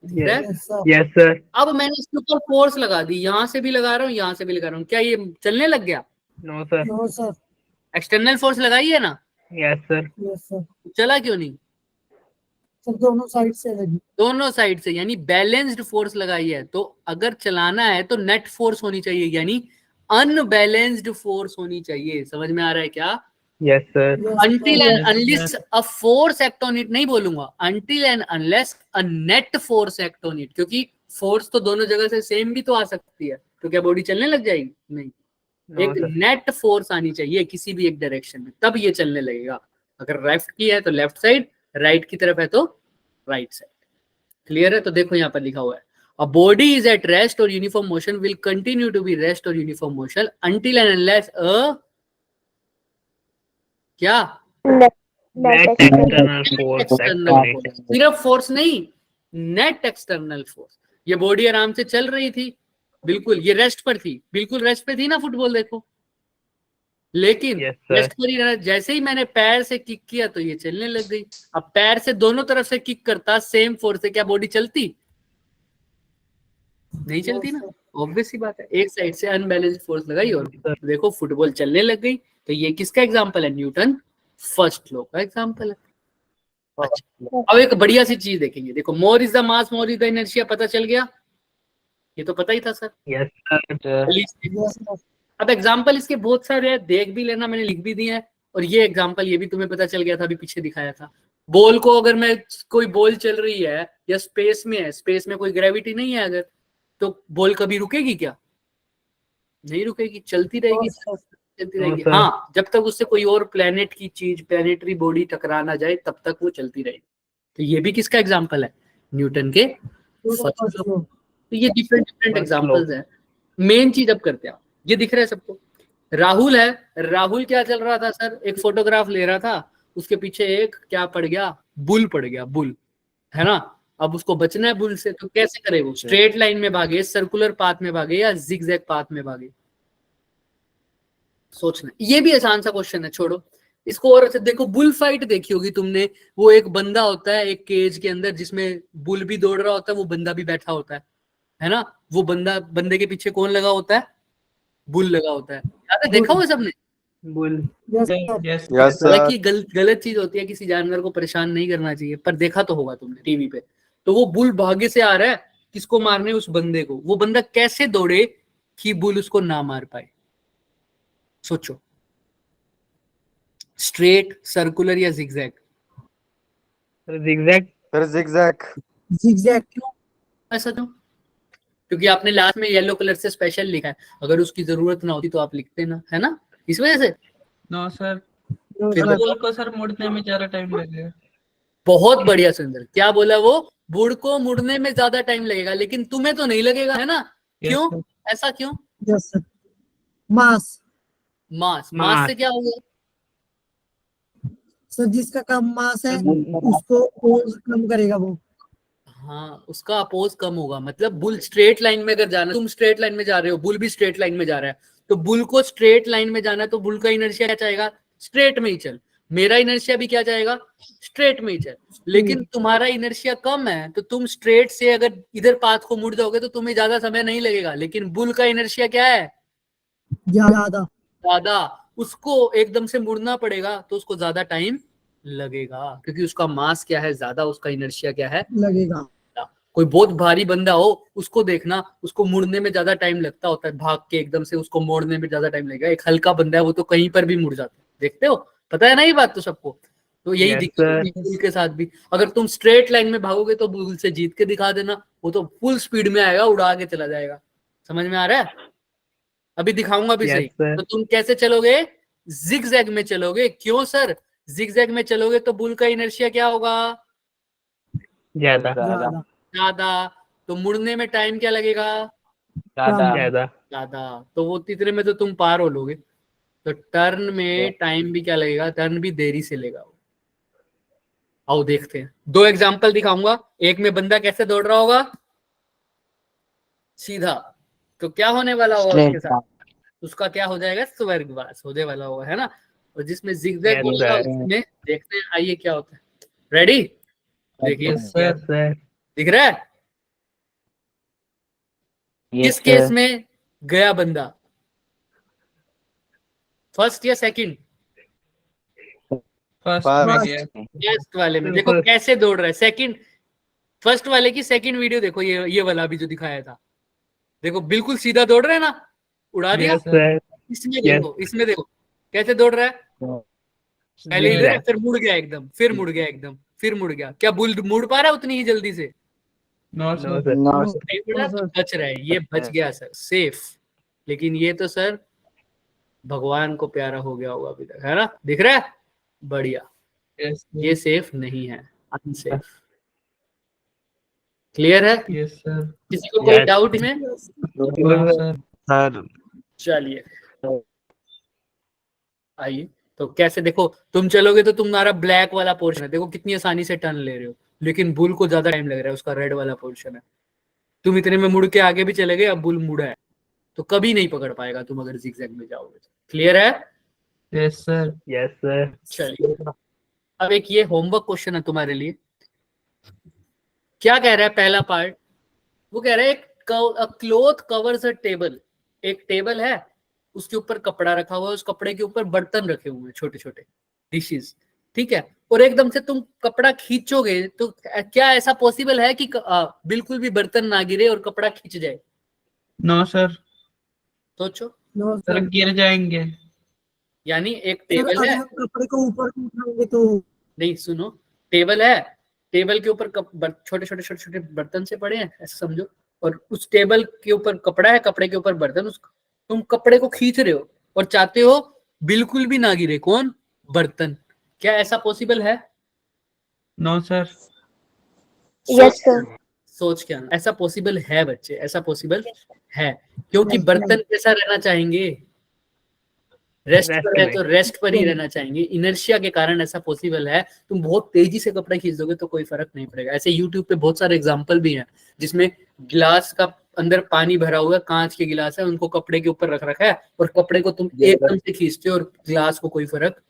दिख रहा है? Yes, sir. Yes sir. अब मैंने इसके ऊपर फोर्स लगा दी, यहाँ से भी लगा रहा हूँ, यहाँ से भी लगा रहा हूँ, क्या ये चलने लग गया? No sir. No, sir. External force लगाई है ना, यस सर। Yes, sir. चला क्यों नहीं? सर दोनों साइड से लगी। दोनों साइड से, यानी बैलेंस्ड फोर्स लगाई है। तो अगर चलाना है तो नेट फोर्स होनी चाहिए, यानी अनबैलेंस्ड फोर्स होनी चाहिए। समझ में आ रहा है क्या? Yes sir. Yes, Until sir. and unless a force act on it नहीं बोलूंगा, until and unless a net force act on it, क्योंकि फोर्स तो दोनों जगह से सेम भी तो आ सकती है, तो क्या बॉडी चलने लग जाएगी? नहीं, एक नेट फोर्स आनी चाहिए किसी भी एक डायरेक्शन में, तब ये चलने लगेगा। अगर लेफ्ट की है तो लेफ्ट साइड, राइट की तरफ है तो राइट साइड। क्लियर है? तो देखो यहाँ पर लिखा हुआ है, a body is at rest or uniform motion will continue to be rest or uniform motion until and unless a क्या net external force external force, सिर्फ फोर्स नहीं, नेट एक्सटर्नल फोर्स। ये बॉडी आराम से चल रही थी, बिल्कुल ये रेस्ट पर थी, बिल्कुल रेस्ट पे थी ना फुटबॉल, देखो, लेकिन Yes, sir. रेस्ट पर ही रहना। जैसे ही मैंने पैर से किक किया तो ये चलने लग गई। अब पैर से दोनों तरफ से किक करता सेम फोर्स से, क्या बॉडी चलती? नहीं चलती ना, ऑब्वियस सी बात है। एक साइड से अनबैलेंस्ड फोर्स लगाई और देखो फुटबॉल चलने लग गई। तो ये किसका एग्जांपल है? न्यूटन फर्स्ट लॉ का एग्जांपल है। अच्छा, अब एक बढ़िया सी चीज देखेंगे, देखो, more is the mass more is the inertia, पता चल गया? ये तो पता ही था sir. Yes sir. Yes, sir. अब एग्जांपल इसके बहुत सारे हैं, देख भी लेना, मैंने लिख भी दिए हैं। और ये एग्जांपल ये भी तुम्हें पता चल गया था, अभी पीछे दिखाया था। बॉल को अगर मैं, कोई बॉल चल रही है या स्पेस में है, स्पेस में कोई ग्रेविटी नहीं है अगर, तो बॉल कभी रुकेगी क्या? नहीं रुकेगी, चलती रहेगी, चलती रहेगी। sir. हाँ, जब तक उससे कोई और प्लेनेट की चीज, प्लेनेटरी बॉडी टकरा ना जाए, तब तक वो चलती रहेगी। तो ये भी किसका एग्जांपल है? न्यूटन के फर्स्ट लॉ। तो ये डिफरेंट डिफरेंट एग्जांपल्स हैं। मेन चीज अब करते हैं, ये दिख रहा है सबको? राहुल है, राहुल क्या चल रहा था सर? एक फोटोग्राफ ले रहा था, उसके पीछे एक क्या पड़ गया? बुल पड़ गया, बुल, है ना? अब उसको बचना है बुल से, तो कैसे करे वो? स्ट्रेट लाइन में भागे, सर्कुलर पाथ में भागे, या जिगजैग पाथ में भागे? सोचना। ये भी आसान सा क्वेश्चन है, छोड़ो इसको। और अच्छा देखो, बुल फाइट देखी होगी तुमने, वो एक बंदा होता है एक केज के अंदर जिसमें बुल भी दौड़ रहा होता है, वो बंदा भी बैठा होता है ना? वो बंदे के पीछे कौन लगा होता है? बुल लगा होता है। याद है? देखा हुआ सबने? Bull. Yes, sir. Yes. Yes sir. हालांकि गलत चीज होती है, किसी जानवर को परेशान नहीं करना चाहिए, पर देखा तो होगा तुमने टीवी पे। तो वो बुल भागे से आ रहा है, किसको मारने? उस बंदे को। वो बंदा कैसे दौड़े कि बुल उसको ना मार पाए? सोचो, स्ट्रेट, सर्कुलर या zigzag? Zigzag. Sir zigzag. Zigzag. क्यों ऐसा? तो क्योंकि आपने लास्ट में येलो कलर से स्पेशल लिखा है, अगर उसकी जरूरत ना होती तो आप लिखते ना, है ना? इस वजह से। No, sir. No, फिर sir. बॉल को सर मुड़ने में ज्यादा टाइम लगेगा। बहुत बढ़िया सुंदर, क्या बोला वो? बुड़ को मुड़ने में ज्यादा टाइम लगेगा, लेकिन तुम्हें तो नहीं लगेगा, है ना? Yes, क्यों? sir. ऐसा क्यों? Yes, sir. Mass. मास मास। से क्या होगा? सर जिसका कम मास है उसको फोर्स कम करेगा वो। हाँ, उसका अपोज कम होगा। मतलब बुल स्ट्रेट लाइन में अगर जाना, तुम स्ट्रेट लाइन में जा रहे हो, बुल भी स्ट्रेट लाइन में जा रहा है, तो बुल को स्ट्रेट लाइन में जाना है, तो बुल का इनर्शिया क्या चाहेगा? स्ट्रेट में ही चल। मेरा इनर्शिया भी क्या चाहेगा? स्ट्रेट में ही चल। लेकिन तुम्हारा इनर्शिया कम है, तो तुम स्ट्रेट से अगर इधर पाथ को मुड़ जाओगे तो तुम्हें ज्यादा समय नहीं लगेगा। लेकिन बुल का इनर्शिया क्या है? ज्यादा। ज्यादा। उसको एकदम से मुड़ना पड़ेगा तो उसको ज्यादा टाइम लगेगा, क्योंकि उसका मास क्या है? ज्यादा। उसका इनर्शिया क्या है? लगेगा। कोई बहुत भारी बंदा हो, उसको देखना, उसको मुड़ने में ज्यादा टाइम लगता होता है, भाग के एकदम से उसको मोड़ने में ज्यादा टाइम लगेगा। एक हल्का बंदा है, वो तो कहीं पर भी मुड़ जाता है, देखते हो? पता है ना ये बात तो सबको? तो यही Yes, दिक्कत sir. है बुल के साथ भी। अगर तुम स्ट्रेट लाइन में भागोगे तो बुल से जीत के दिखा देना, वो तो फुल स्पीड में आएगा, उड़ा के चला जाएगा। समझ में आ रहा है? अभी दिखाऊंगा भी Yes, सही। sir. तो तुम कैसे चलोगे? जिगजैग में चलोगे। क्यों सर? जिगजैग में चलोगे तो बुल का इनर्शिया क्या होगा? ज्यादा। ज्यादा। ज्यादा। तो मुड़ने में टाइम क्या लगेगा? ज्यादा। ज्यादा। ज्यादा। तो वो तीसरे में तो तुम पार हो लोगे। तो टर्न में टाइम भी क्या लगेगा? टर्न भी देरी से लेगा वो। आओ देखते हैं, दो एग्जांपल दिखाऊंगा। एक में बंदा कैसे दौड़ रहा होगा? सीधा। तो क्या होने वाला होगा Straight उसके साथ? उसका क्या हो जाएगा? स्वर्गवास होने वाला होगा, है ना। और जिसमें जिगजैग Yes, बोलेगा sir. उसमें देखते हैं आइए क्या होता है। रेडी? देखिए Yes, sir. Yes, sir. दिख रहा है? Yes, किस केस sir. में गया बंदा? फर्स्ट या सेकंड? First First. में गया। फर्स्ट वाले में देखो First. कैसे दौड़ रहा है। सेकंड, फर्स्ट वाले की सेकंड वीडियो देखो, ये वाला भी जो दिखाया था, देखो बिल्कुल सीधा दौड़ रहा है ना, उड़ा दिया। Yes, sir. इसमें Yes. देखो, इसमें देखो कैसे दौड़ रहा है। पहले गिर इधर रहा है, है। फिर मुड़ गया एकदम, फिर मुड़ गया एकदम, फिर मुड़ गया। क्या बुल मुड़ पा रहा है उतनी ही जल्दी से? No, No, sir. sir. No, नहीं मुड़ा तो बच रहा है, ये बच गया सर, सेफ। लेकिन ये तो सर भगवान को प्यारा हो गया होगा अभी तक, है ना। दिख रहा है? बढ़िया। Yes, sir. ये सेफ नहीं है, अनसेफ। क्लियर है? Yes, sir. किसी को कोई Yes. डाउट में? No, sir. sir. चलिए आइए। तो कैसे देखो, तुम चलोगे तो तुम्हारा ब्लैक वाला पोर्शन है, देखो कितनी आसानी से टर्न ले रहे हो, लेकिन बुल को ज्यादा टाइम लग रहा है, उसका रेड वाला पोर्शन है। तुम इतने में मुड़ के आगे भी चले गए, अब बुल मुड़ा है तो कभी नहीं पकड़ पाएगा तुम अगर जिगजैग में जाओगे तो। क्लियर है? Yes, sir. Yes, sir. चलिए अब एक ये होमवर्क क्वेश्चन है तुम्हारे लिए। क्या कह रहा है पहला पार्ट? वो कह रहा है एक क्लोथ कवर्स अ टेबल। एक टेबल है, उसके ऊपर कपड़ा रखा हुआ है, उस कपड़े के ऊपर बर्तन रखे हुए हैं, छोटे छोटे डिशेस, ठीक है। और एकदम से तुम कपड़ा खींचोगे तो क्या ऐसा पॉसिबल है कि बिल्कुल भी बर्तन ना गिरे और कपड़ा खींच जाए? No, sir. सोचो। No sir sir. गिर जाएंगे। यानी एक सर टेबल अगर है, हम कपड़े को ऊपर उठाएंगे तो नहीं सुनो, टेबल है, टेबल के ऊपर छोटे छोटे छोटे छोटे बर्तन से पड़े हैं, ऐसा समझो। और उस टेबल के ऊपर कपड़ा है, कपड़े के ऊपर बर्तन, तुम कपड़े को खींच रहे हो और चाहते हो बिल्कुल भी ना गिरे कौन? बर्तन। क्या ऐसा पॉसिबल है? No, sir. Yes, sir. सोच क्या, ऐसा पॉसिबल है बच्चे, ऐसा पॉसिबल है, क्योंकि बर्तन कैसा रहना चाहेंगे? रेस्ट Rest पर है में। तो रेस्ट पर ही रहना चाहेंगे। इनर्शिया के कारण ऐसा पॉसिबल है। तुम बहुत तेजी से कपड़ा खींच दोगे तो कोई फर्क नहीं पड़ेगा। ऐसे यूट्यूब पे बहुत सारे एग्जांपल भी हैं जिसमें गिलास का अंदर पानी भरा हुआ है, कांच के गिलास है, उनको कपड़े के ऊपर रख रखा है और कपड़े को तुम एकदम से खींचते हो और गिलास को कोई फर्क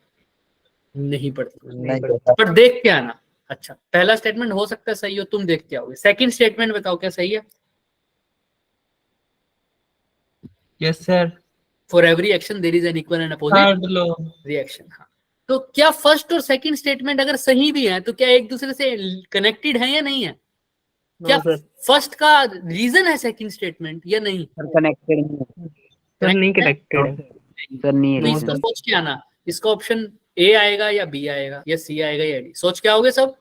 नहीं पड़ता। नहीं पता। पर देख के आना। अच्छा, पहला स्टेटमेंट हो सकता है सही हो, तुम देख के आओगे। सेकंड स्टेटमेंट बताओ क्या सही है? Yes, sir. For every action there is an equal and opposite Third law. Reaction. हाँ, तो क्या फर्स्ट और सेकंड स्टेटमेंट अगर सही भी है तो क्या एक दूसरे से कनेक्टेड है या नहीं है? क्या No, sir. फर्स्ट का रीजन है सेकंड स्टेटमेंट या नहीं? सर कनेक्टेड नहीं Sir, नहीं connected है। सर नहीं तो है इसका सोच के आना, इसका ऑप्शन ए आएगा या बी आएगा या सी आएगा या डी। सोच के आओगे सब?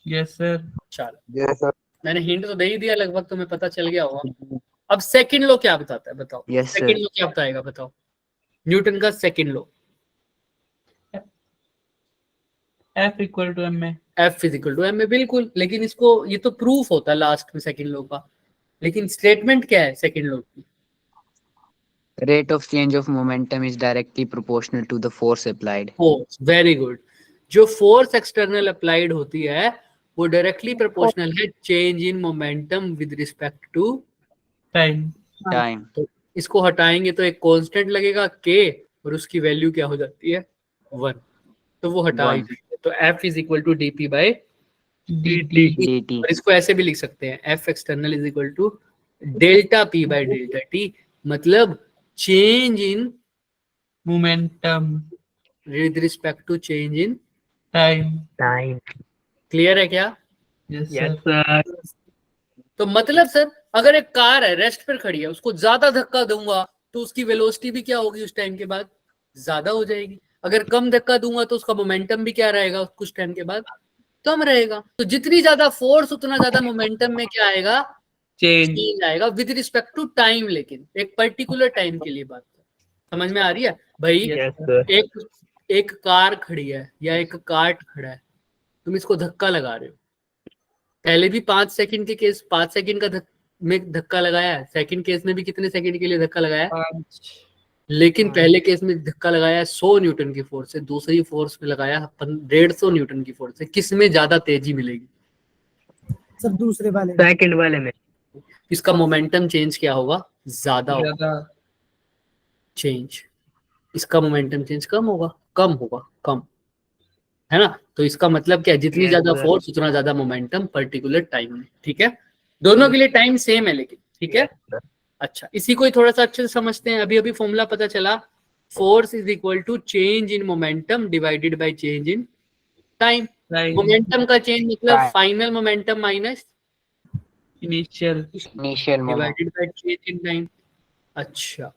Yes, sir. चलो, यस सर मैंने हिंट तो दे ही दिया लगभग, तुम्हें पता चल गया होगा। अब सेकंड लॉ क्या बताता है बताओ? Yes, sir. सेकंड लॉ क्या बताएगा बताओ? न्यूटन का second law. F equal to ma. F physical to M में, बिल्कुल। लेकिन इसको ये तो प्रूफ होता है लास्ट में सेकंड लॉ का, लेकिन स्टेटमेंट क्या है सेकंड लॉ की? rate of change of momentum is directly proportional to the force applied. फोर्स। Very good. जो फोर्स एक्सटर्नल अप्लाइड होती है वो डायरेक्टली प्रोपोर्शनल है change in momentum with respect to Time. Time. तो इसको हटाएंगे तो एक कांस्टेंट लगेगा k और उसकी वैल्यू क्या हो जाती है? 1। तो वो हटा ही 1. देंगे। तो F is equal to dp by dt। dt. और इसको ऐसे भी लिख सकते हैं F external is equal to delta p by delta t, मतलब change in Momentum. With respect to change in Time. Time। Clear है क्या? Yes, Yes, sir. sir। तो मतलब सर अगर एक कार है रेस्ट पर खड़ी है, उसको ज्यादा धक्का दूंगा तो उसकी वेलोसिटी भी क्या होगी उस टाइम के बाद? ज्यादा हो जाएगी। अगर कम धक्का दूंगा तो उसका मोमेंटम भी क्या रहेगा कुछ टाइम के बाद? कम रहेगा। तो जितनी ज्यादा फोर्स उतना ज्यादा मोमेंटम में क्या आएगा? Change. चेंज आएगा विद रिस्पेक्ट टू टाइम, लेकिन एक पर्टिकुलर टाइम के लिए बात। समझ में आ रही है भाई? Yes, sir। एक कार खड़ी है या एक कार्ट खड़ा है, तुम इसको धक्का लगा रहे हो। पहले भी 5 सेकंड के केस 5 सेकंड का में धक्का लगाया है, सेकंड केस में भी कितने सेकंड के लिए धक्का लगाया है? 5. लेकिन पहले केस में धक्का लगाया है 100 न्यूटन की फोर्स से, दूसरी फोर्स में लगाया 150 न्यूटन की फोर्स से। किस में ज्यादा तेजी मिलेगी? सर दूसरे वाले में। सेकंड वाले में। इसका मोमेंटम चेंज क्या होगा? ज्यादा होगा ज्यादा चेंज, इसका मोमेंटम चेंज कम होगा कम, है ना। तो इसका मतलब क्या है, जितनी Yes, ज्यादा sir. फोर्स उतना ज्यादा मोमेंटम पर्टिकुलर टाइम में, ठीक है। दोनों के लिए टाइम सेम है लेकिन, ठीक है। Yes, sir. अच्छा, इसी को ही थोड़ा सा अच्छे से समझते हैं। अभी फॉर्मूला पता चला, force is equal to change in momentum divided by change in time. Time momentum का चेंज मतलब Time. Final momentum minus initial Initial moment. Divided by change in time. अच्छा,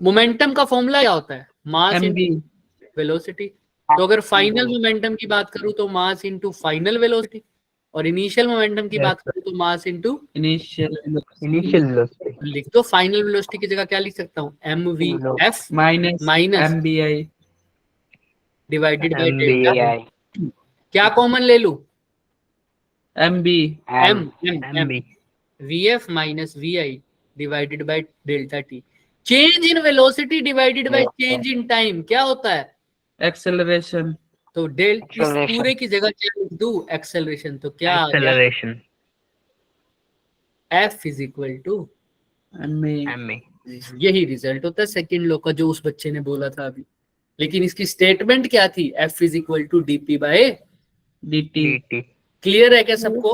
मोमेंटम का फॉर्मूला क्या होता है, मास mb इनटू वेलोसिटी। तो अगर final momentum की बात करूं तो मास इनटू फाइनल वेलोसिटी, और इनिशियल मोमेंटम की Yes, बात करूं तो mass into, initial Initial velocity. लिख दो फाइनल वेलोसिटी की जगह क्या लिख सकता हूं, mvf minus minus mbi divided by delta. MBI. क्या कॉमन ले लूं, mb m MB. vf minus vi divided by delta t। Change in velocity divided by change in time क्या होता है, एक्सेलरेशन तो डेल इस Acceleration. पूरे की जगह क्या लिख दूं, एक्सेलरेशन। तो क्या आ गया, Acceleration. f is equal to, ma MA. यही रिजल्ट होता है सेकंड लॉ का जो उस बच्चे ने बोला था अभी। लेकिन इसकी स्टेटमेंट क्या थी, f is equal to dp by, dt DT. Clear है क्या सबको।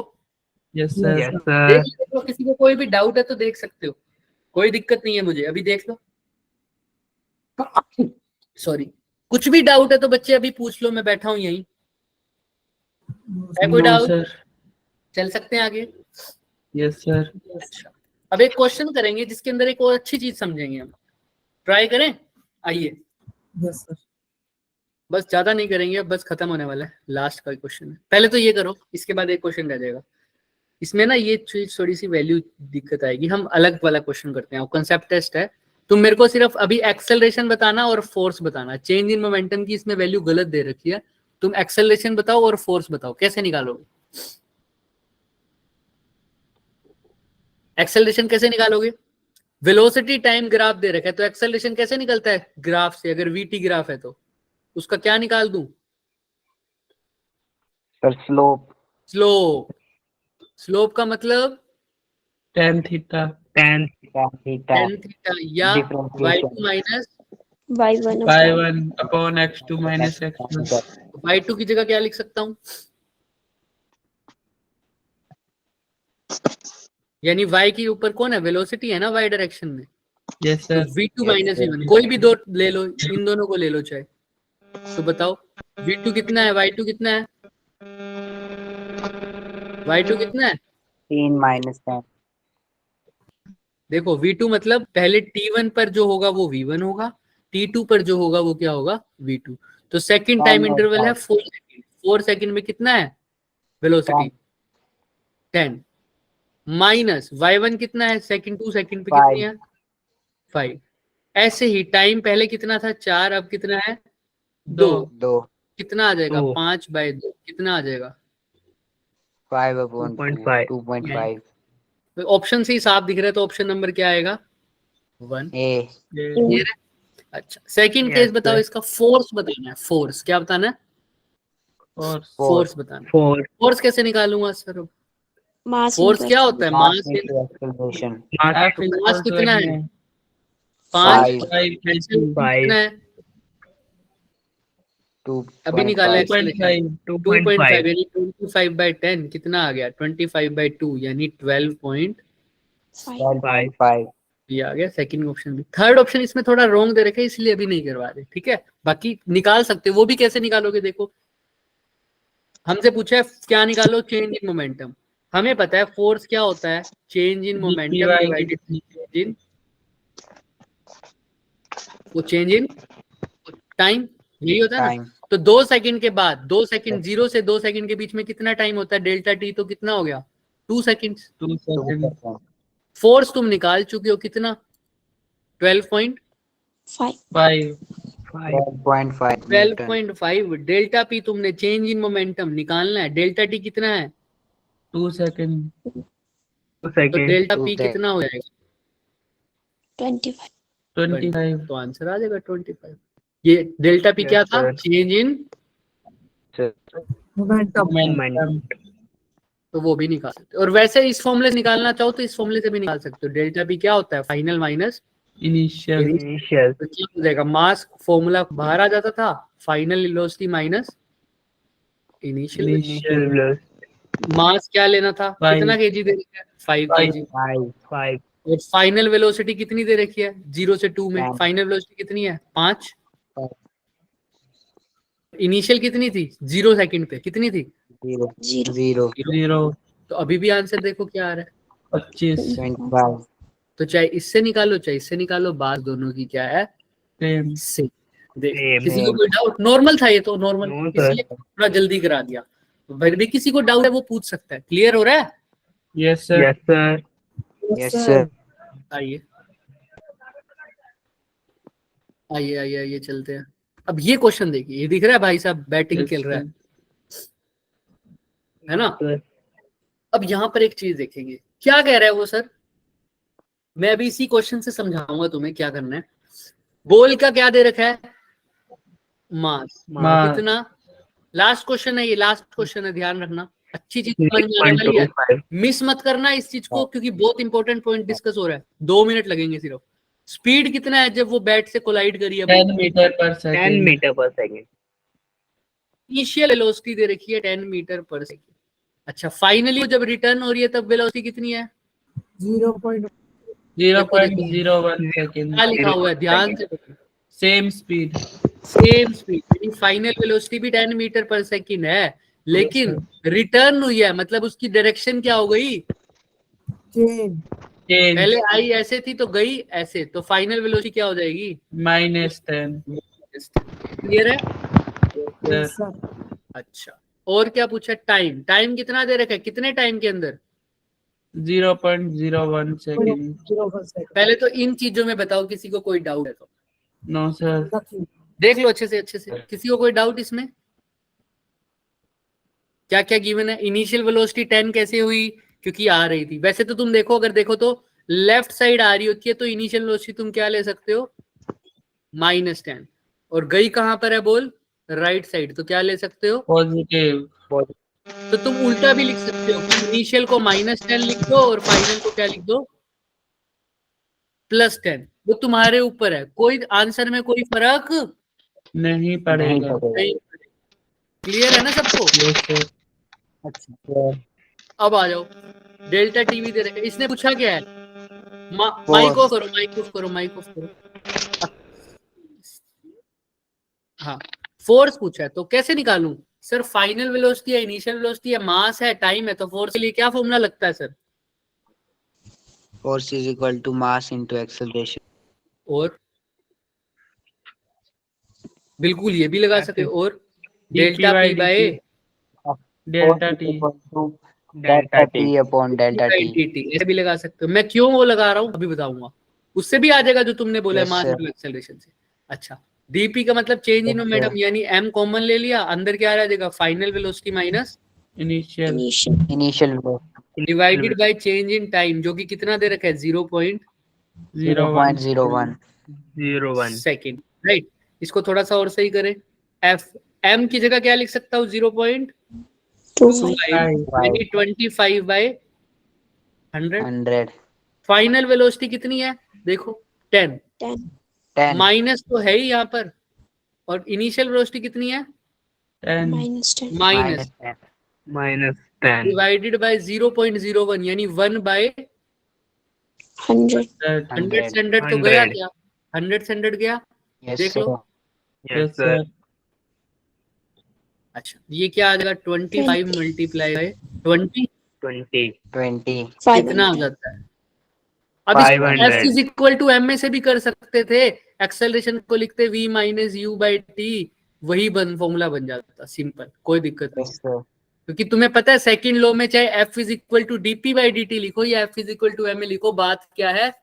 यस सर Yes, देख sir. लो, किसी को कोई भी डाउट है तो देख सकते हो, कोई दिक्कत नहीं है मुझे, अभी देख लो। सॉरी, कुछ भी डाउट है तो बच्चे अभी पूछ लो, मैं बैठा हूं यहीं। है कोई नो डाउट, सर चल सकते हैं आगे। यस सर अच्छा, अब एक क्वेश्चन करेंगे जिसके अंदर एक और अच्छी चीज समझेंगे हम, ट्राई करें, आइए। Yes sir. बस ज्यादा नहीं करेंगे, अब बस खत्म होने वाला है, लास्ट का क्वेश्चन है। पहले तो ये करो, इसके बाद एक क्वेश्चन रह जाएगा। इसमें ना ये चीज थोड़ी सी वैल्यू दिक्कत आएगी, हम अलग वाला क्वेश्चन करते हैं, कंसेप्ट टेस्ट है। तुम मेरे को सिर्फ अभी एक्सेलरेशन बताना और फोर्स बताना, चेंज इन मोमेंटम की इसमें वैल्यू गलत दे रखी है। तुम एक्सेलरेशन बताओ और फोर्स बताओ, कैसे निकालोगे एक्सेलरेशन, कैसे निकालोगे। वेलोसिटी टाइम ग्राफ दे रखा है, तो एक्सेलरेशन कैसे निकलता है ग्राफ से, अगर वीटी ग्राफ है तो उसका क्या निकाल दूं, Sir, slope. स्लोप। स्लोप का मतलब tan theta Tan. Theta. tan theta या Differentiation. y2 minus y1 y1 upon x2 minus x1 y2 की जगह क्या लिख सकता हूं, यानी y के ऊपर कौन है, वेलोसिटी है ना y डायरेक्शन में, यस तो सर v2 माइनस v1, कोई भी दो ले लो, इन दोनों को ले लो चाहे। तो बताओ v2 कितना है, y2 कितना है, y2 कितना है। 3 minus 10. देखो v2 मतलब पहले t1 पर जो होगा वो v1 होगा, t2 पर जो होगा वो क्या होगा, v2। तो सेकंड टाइम इंटरवल है 4 सेकंड, 4 सेकंड में कितना है वेलोसिटी 10, माइनस y1 कितना है सेकंड 2 सेकंड पे कितनी है 5। ऐसे ही टाइम पहले कितना था 4, अब कितना है 2, 2. कितना आ जाएगा 2. 5/2, कितना आ जाएगा 5 upon 2.5. 2.5. तो ऑप्शन से ही साफ दिख रहा है, तो ऑप्शन नंबर क्या आएगा 1। A. ये रहा। अच्छा, सेकंड Yes, केस बताओ, sir. इसका फोर्स बताना है, फोर्स क्या बताना है, और फोर्स बताना है। 4. फोर्स कैसे निकालूंगा सर, mass फोर्स into क्या होता है, Mass mass into acceleration. Mass. f is mass equal to कितना है ma 5, 5. कितना है 2. अभी निकाला 2.5 2.5 2.5. यानी 25/10 कितना आ गया 25/2 यानी 12.5 5 ये आ गया सेकंड ऑप्शन भी। थर्ड ऑप्शन इसमें थोड़ा रॉन्ग दे रखे इसलिए अभी नहीं करवा रहे, ठीक है। बाकी निकाल सकते हो, वो भी कैसे निकालोगे, देखो हमसे पूछा है क्या निकालो, चेंज इन मोमेंटम। हमें पता है फोर्स क्या होता है, change in momentum divided change in, वो चेंज इन टाइम, यही होता है ना। Time. तो 2 सेकंड के बाद 2 सेकंड 0 से 2 सेकंड के बीच में कितना टाइम होता है डेल्टा टी, तो कितना हो गया 2 सेकंड्स। 2 seconds फोर्स तुम निकाल चुके हो कितना 12.5 5 12.5 Newton. 12.5 डेल्टा पी तुमने चेंज इन मोमेंटम निकालना है, डेल्टा टी कितना है 2 seconds 2 तो seconds. Delta 2 P sec. कितना हो जाएगा 25 25 तो आंसर आ जाएगा 25। ये डेल्टा पी Yes, क्या था, sir. Change in Momentum. momentum तो वो भी निकाल सकते हो। और वैसे इस फॉर्मूले से निकालना चाहो तो इस फॉर्मूले से भी निकाल सकते हो। डेल्टा पी क्या होता है, फाइनल माइनस Initial. इनिशियल तो क्या हो जाएगा, मास फॉर्मूला बाहर आ जाता था, final velocity minus initial. Initial plus mass क्या लेना था, Five. कितना केजी दे रखा है, 5 केजी। 5 और फाइनल वेलोसिटी कितनी दे रखी है, 0 से 2 में 10. फाइनल वेलोसिटी कितनी है, 5। 5. इनिशियल कितनी थी, 0 सेकंड पे कितनी थी, 0. Zero. 0. 0. तो अभी भी आंसर देखो क्या आ रहा है, 25. 25. तो चाहे इससे निकालो चाहे इससे निकालो, बात दोनों की क्या है, Same. सेम। देख Same. किसी को कोई डाउट, नॉर्मल था ये तो, नॉर्मल No, sir. इसलिए थोड़ा जल्दी करा दिया। भाई भी किसी को डाउट है वो पूछ सकता है, क्लियर हो रहा है। Yes, sir. Yes sir Yes, sir. आइए आइए आइए आइए चलते हैं। अब ये क्वेश्चन देखिए, ये दिख रहा है भाई साहब बैटिंग Yes, खेल रहा sir. है ना। सर अब यहाँ पर एक चीज देखेंगे, क्या कह रहा है वो सर, मैं अभी इसी क्वेश्चन से समझाऊंगा तुम्हें क्या करना है। बॉल का क्या दे रखा है, मास। Mass. कितना, लास्ट क्वेश्चन है ये, लास्ट क्वेश्चन है, ध्यान रखना, अच्छी चीज समझ में आने वाली है, 6.25 मिस मत करना इस चीज को, क्योंकि बहुत इंपॉर्टेंट पॉइंट डिस्कस हो रहा है। 2 मिनट लगेंगे सिर्फ। स्पीड कितना है जब वो बैट से कोलाइड करी है, 10 meter per 10 second. मीटर पर सेकंड इनिशियल वेलोसिटी दे रखी है 10 मीटर पर सेकंड। अच्छा, फाइनली जब रिटर्न हो रही है तब वेलोसिटी कितनी है, 0.01 0.01 second. क्या लिखा हुआ है, ध्यान से देखो, Same speed. Same speed. Final velocity भी 10 मीटर पर सेकंड है, लेकिन रिटर्न हुई है, मतलब उसकी डायरेक्शन क्या हो गई, change. Change. पहले आई ऐसे थी तो गई ऐसे, तो फाइनल वेलोसिटी क्या हो जाएगी, -10. क्लियर है। Yes, sir. अच्छा, और क्या पूछा, टाइम, टाइम कितना दे रखा है, कितने टाइम के अंदर, 0.01 second. 0 second. पहले तो इन चीजों में बताओ, किसी को कोई डाउट है तो No, sir. Nothing. देख लो अच्छे से। किसी को कोई डाउट इसमें, क्या क्या गिवन है, इनिशियल वेलोसिटी 10 कैसे हुई, क्योंकि आ रही थी। वैसे तो तुम देखो, अगर देखो तो लेफ्ट साइड आ रही होती है, तो इनिशियल वेलोसिटी तुम क्या ले सकते हो, -10, और गई कहां पर है बॉल, राइट साइड, तो क्या ले सकते हो, Positive. तो तुम उल्टा भी लिख सकते हो, इनिशियल को -10 लिख दो और फाइनल को क्या लिख दो, +10। वो तुम्हारे ऊपर है, कोई आंसर में कोई फर्क नहीं पड़ेगा. नहीं। क्लियर है ना सबको। Yes, sir. अच्छा, अब आ जाओ, डेल्टा टीवी दे रखे, इसने पूछा क्या है, माइक ऑफ करो, माइक ऑफ करो। हाँ, फोर्स पूछा है, तो कैसे निकालूं सर, फाइनल वेलोसिटी है, इनिशियल वेलोसिटी है, मास है, टाइम है, तो फोर्स के लिए क्या फॉर्मूला लगता है sir, Force is equal to mass into acceleration. और बिल्कुल ये भी लगा सकते हो, और delta P by Delta T. डेल्टा T upon delta T. ऐसे भी लगा सकते हो। मैं क्यों वो लगा रहा हूँ अभी बताऊंगा, उससे भी आ जाएगा जो तुमने बोला है, Yes, मास sir. इंटू एक्सेलरेशन से। अच्छा, डीपी का मतलब चेंज इन Yes, मोमेंटम, sir. यानी एम कॉमन ले लिया, अंदर क्या आ जाएगा, final velocity minus Initial. Initial. Initial velocity divided by change in time, जो कि कितना दे रखा है, 0.01 0.01. 0.1 सेकेंड, राइट। इसको थोड़ा सा और सही करें, एफ एम की जगह क्या लिख सकता हूँ, 0.25, 25 बाय 100। 100. फाइनल वेलोसिटी कितनी है, देखो 10, 10. 10. माइनस तो है ही यहाँ पर, और इनिशियल वेलोसिटी कितनी है, 10. -10. माइनस -10 डिवाइडेड बाय 0.01, यानी 1 बाय 100. 100 से 100 तो गया क्या, 100 से 100 गया, Yes, देख लो। sir. Yes, sir. अच्छा, ये क्या आ जाएगा, 25 मल्टीप्लाई बाय 20 20 कितना हो 500. जाता है। अब 500 F is equal to M में से भी कर सकते थे, एक्सेलरेशन को लिखते v minus you by T, वही फॉर्मूला बन जाता, सिंपल, कोई दिक्कत नहीं। Yes, sir. क्योंकि तुम्हें पता है सेकंड लॉ में चाहे F is equal to DP by D T लिखो या F is equal to M लिखो, बात क्या है।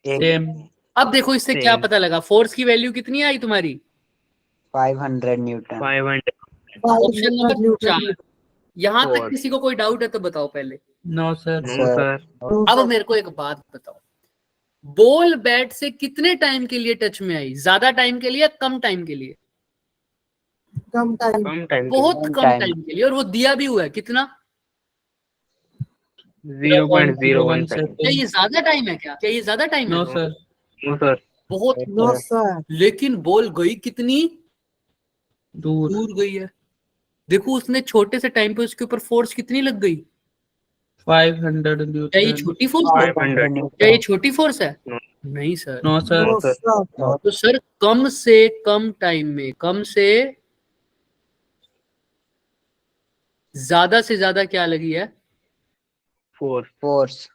Same. अब देखो इससे क्या Same. पता लगा, फोर्स की वैल्यू कितनी आई तुम्हारी, 500 Newton. 500 option number 4। यहाँ तक Four. किसी को कोई डाउट है तो बताओ पहले। No, sir. No, Sir. sir. अब मेरे को एक बात बताओ, बॉल बैट से कितने टाइम के लिए टच में आई, ज्यादा टाइम के लिए, कम टाइम के लिए, कम टाइम कम टाइम बहुत कम कम time. टाइम के लिए, और वो दिया भी हुआ है कितना, 0.01 क्या सेकंड। ये ज्यादा टाइम है क्या? क्या ये ज्यादा टाइम नो है? Sir, no sir. बहुत नो सर लेकिन बॉल गई कितनी दूर दूर गई है। देखो उसने छोटे से टाइम पे उसके ऊपर फोर्स कितनी लग गई। 500 क्या ये न्यूटन। छोटी फोर्स है? 500 क्या ये छोटी फोर्स है? No. नहीं सर। No sir, no sir. Sir तो सर कम से कम टाइम में कम से ज्यादा क्या लगी है? फोर्स। Force.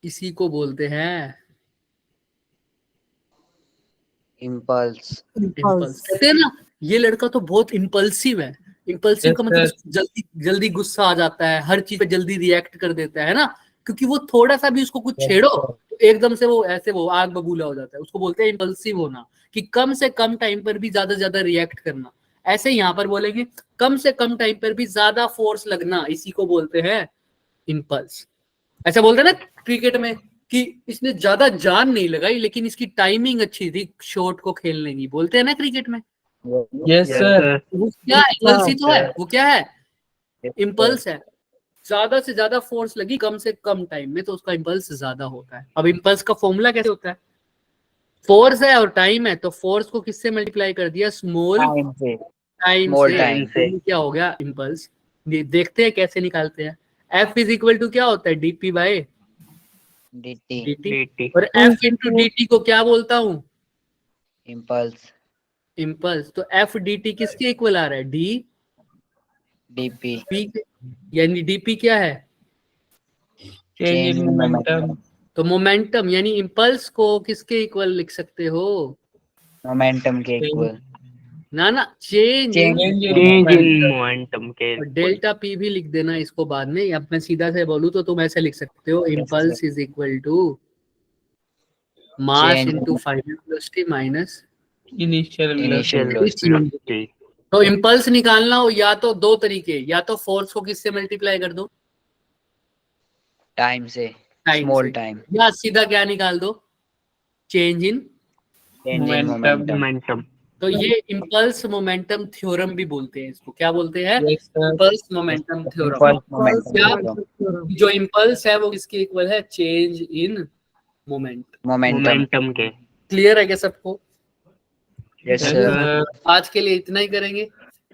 इसी को बोलते हैं Impulse. इम्पल्स। कहते हैं ना ये लड़का तो बहुत इम्पल्सिव है। इम्पल्सिव Yes, का मतलब sir. जल्दी जल्दी गुस्सा आ जाता है, हर चीज पे जल्दी रिएक्ट कर देता है ना, क्योंकि वो थोड़ा सा भी उसको कुछ छेड़ो तो एकदम से वो ऐसे वो आग बबूला हो जाता है। उसको बोलते हैं इम्पल्सिव होना, कि कम से कम टाइम पर भी ज्यादा रिएक्ट करना। ऐसे यहाँ पर बोलेंगे कम से कम टाइम पर भी ज्यादा फोर्स लगना, इसी को बोलते हैं इम्पल्स। ऐसा बोलते हैं ना क्रिकेट में कि इसने ज्यादा जान नहीं लगाई लेकिन इसकी टाइमिंग अच्छी थी शॉट को खेलने की, बोलते हैं ना क्रिकेट में। Yes Yes, sir, sir. वो क्या इम्पल्स ही तो है, वो क्या है? इम्पल्स है। ज्यादा से ज्यादा फोर्स लगी कम से कम टाइम में तो उसका इम्पल्स ज्यादा होता है। अब इम्पल्स का फॉर्मूला कैसे होता है? फोर्स है और टाइम है, तो फोर्स को किससे मल्टीप्लाई कर दिया? स्मॉल Time से. टाइम Small से। time से। तो क्या हो गया? इम्पल्स। देखते हैं कैसे निकालते हैं। F इज इक्वल टू क्या होता है? dp by DT. dt। DT। और F इंटू dt को क्या बोलता हूँ? Impulse. इम्पल्स। तो F dt किसके इक्वल आ रहा है? d DP. p यानी dp क्या है? Change in momentum. तो मोमेंटम यानी इम्पल्स को किसके इक्वल लिख सकते हो? Momentum के equal. ना change change in. In change in momentum. Momentum के। और डेल्टा पी भी लिख देना इसको बाद में। अब मैं सीधा से बोलूं तो तुम ऐसे लिख सकते हो impulse is equal to mass Change into in final velocity minus initial initial velocity. velocity. तो इम्पल्स निकालना हो या तो दो तरीके, या तो फोर्स को किससे मल्टीप्लाई कर दो? Time से. टाइम Small से। time. या सीधा क्या निकाल दो? Change in. Change in Momentum. momentum. Momentum. तो ये इम्पल्स मोमेंटम थ्योरम भी बोलते हैं इसको। क्या बोलते हैं? Yes sir, impulse momentum theorem. Impulse momentum क्या? theorem. जो इम्पल्स है वो किसके इक्वल है? Change in moment. Momentum. Momentum के। क्लियर है क्या सबको? Yes yes sir. सर, आज के लिए इतना ही करेंगे।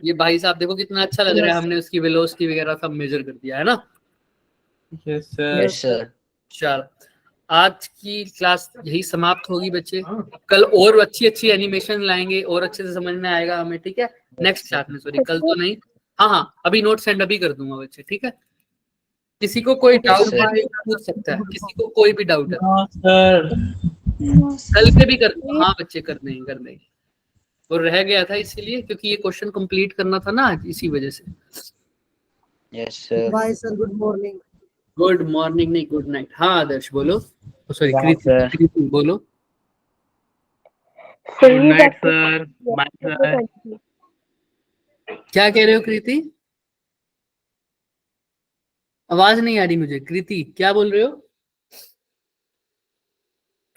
ये भाई साहब देखो कितना अच्छा लग रहा है, हमने उसकी वेलोसिटी वगैरह सब मेजर कर दिया है ना। Yes sir. Yes sir. चलो आज की क्लास यही समाप्त होगी बच्चे। कल और अच्छी एनिमेशन लाएंगे और अच्छे से समझ में आएगा हमें, ठीक है? नेक्स्ट क्लास में, सॉरी कल तो नहीं। हाँ अभी नोट सेंड अभी कर दूंगा बच्चे, ठीक है? किसी को कोई डाउट है तो पूछ सकता है, किसी को कोई भी डाउट है नो सर, कल पे भी कर दूंगा। हाँ बच्चे कर देंगे। वो रह गया था इसीलिए क्योंकि ये क्वेश्चन कंप्लीट करना था ना आज, इसी वजह से। Yes sir. Bye sir good morning good morning नहीं, गुड नाइट। हाँ आदर्श बोलो, sorry Bye, Kriti sir. Kriti बोलो। Good night sir. Bye sir. क्या कह रहे हो कृति? आवाज नहीं आ रही मुझे। कृति क्या बोल रहे हो?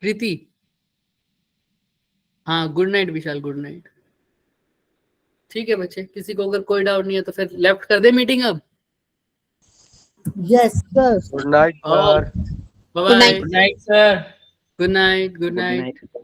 कृति हाँ गुड नाइट विशाल, गुड नाइट। ठीक है बच्चे, किसी को अगर कोई डाउट नहीं है तो फिर लेफ्ट कर दे मीटिंग अब। Yes sir good night sir. Bye bye. Good night sir. Good night, good good night. Night.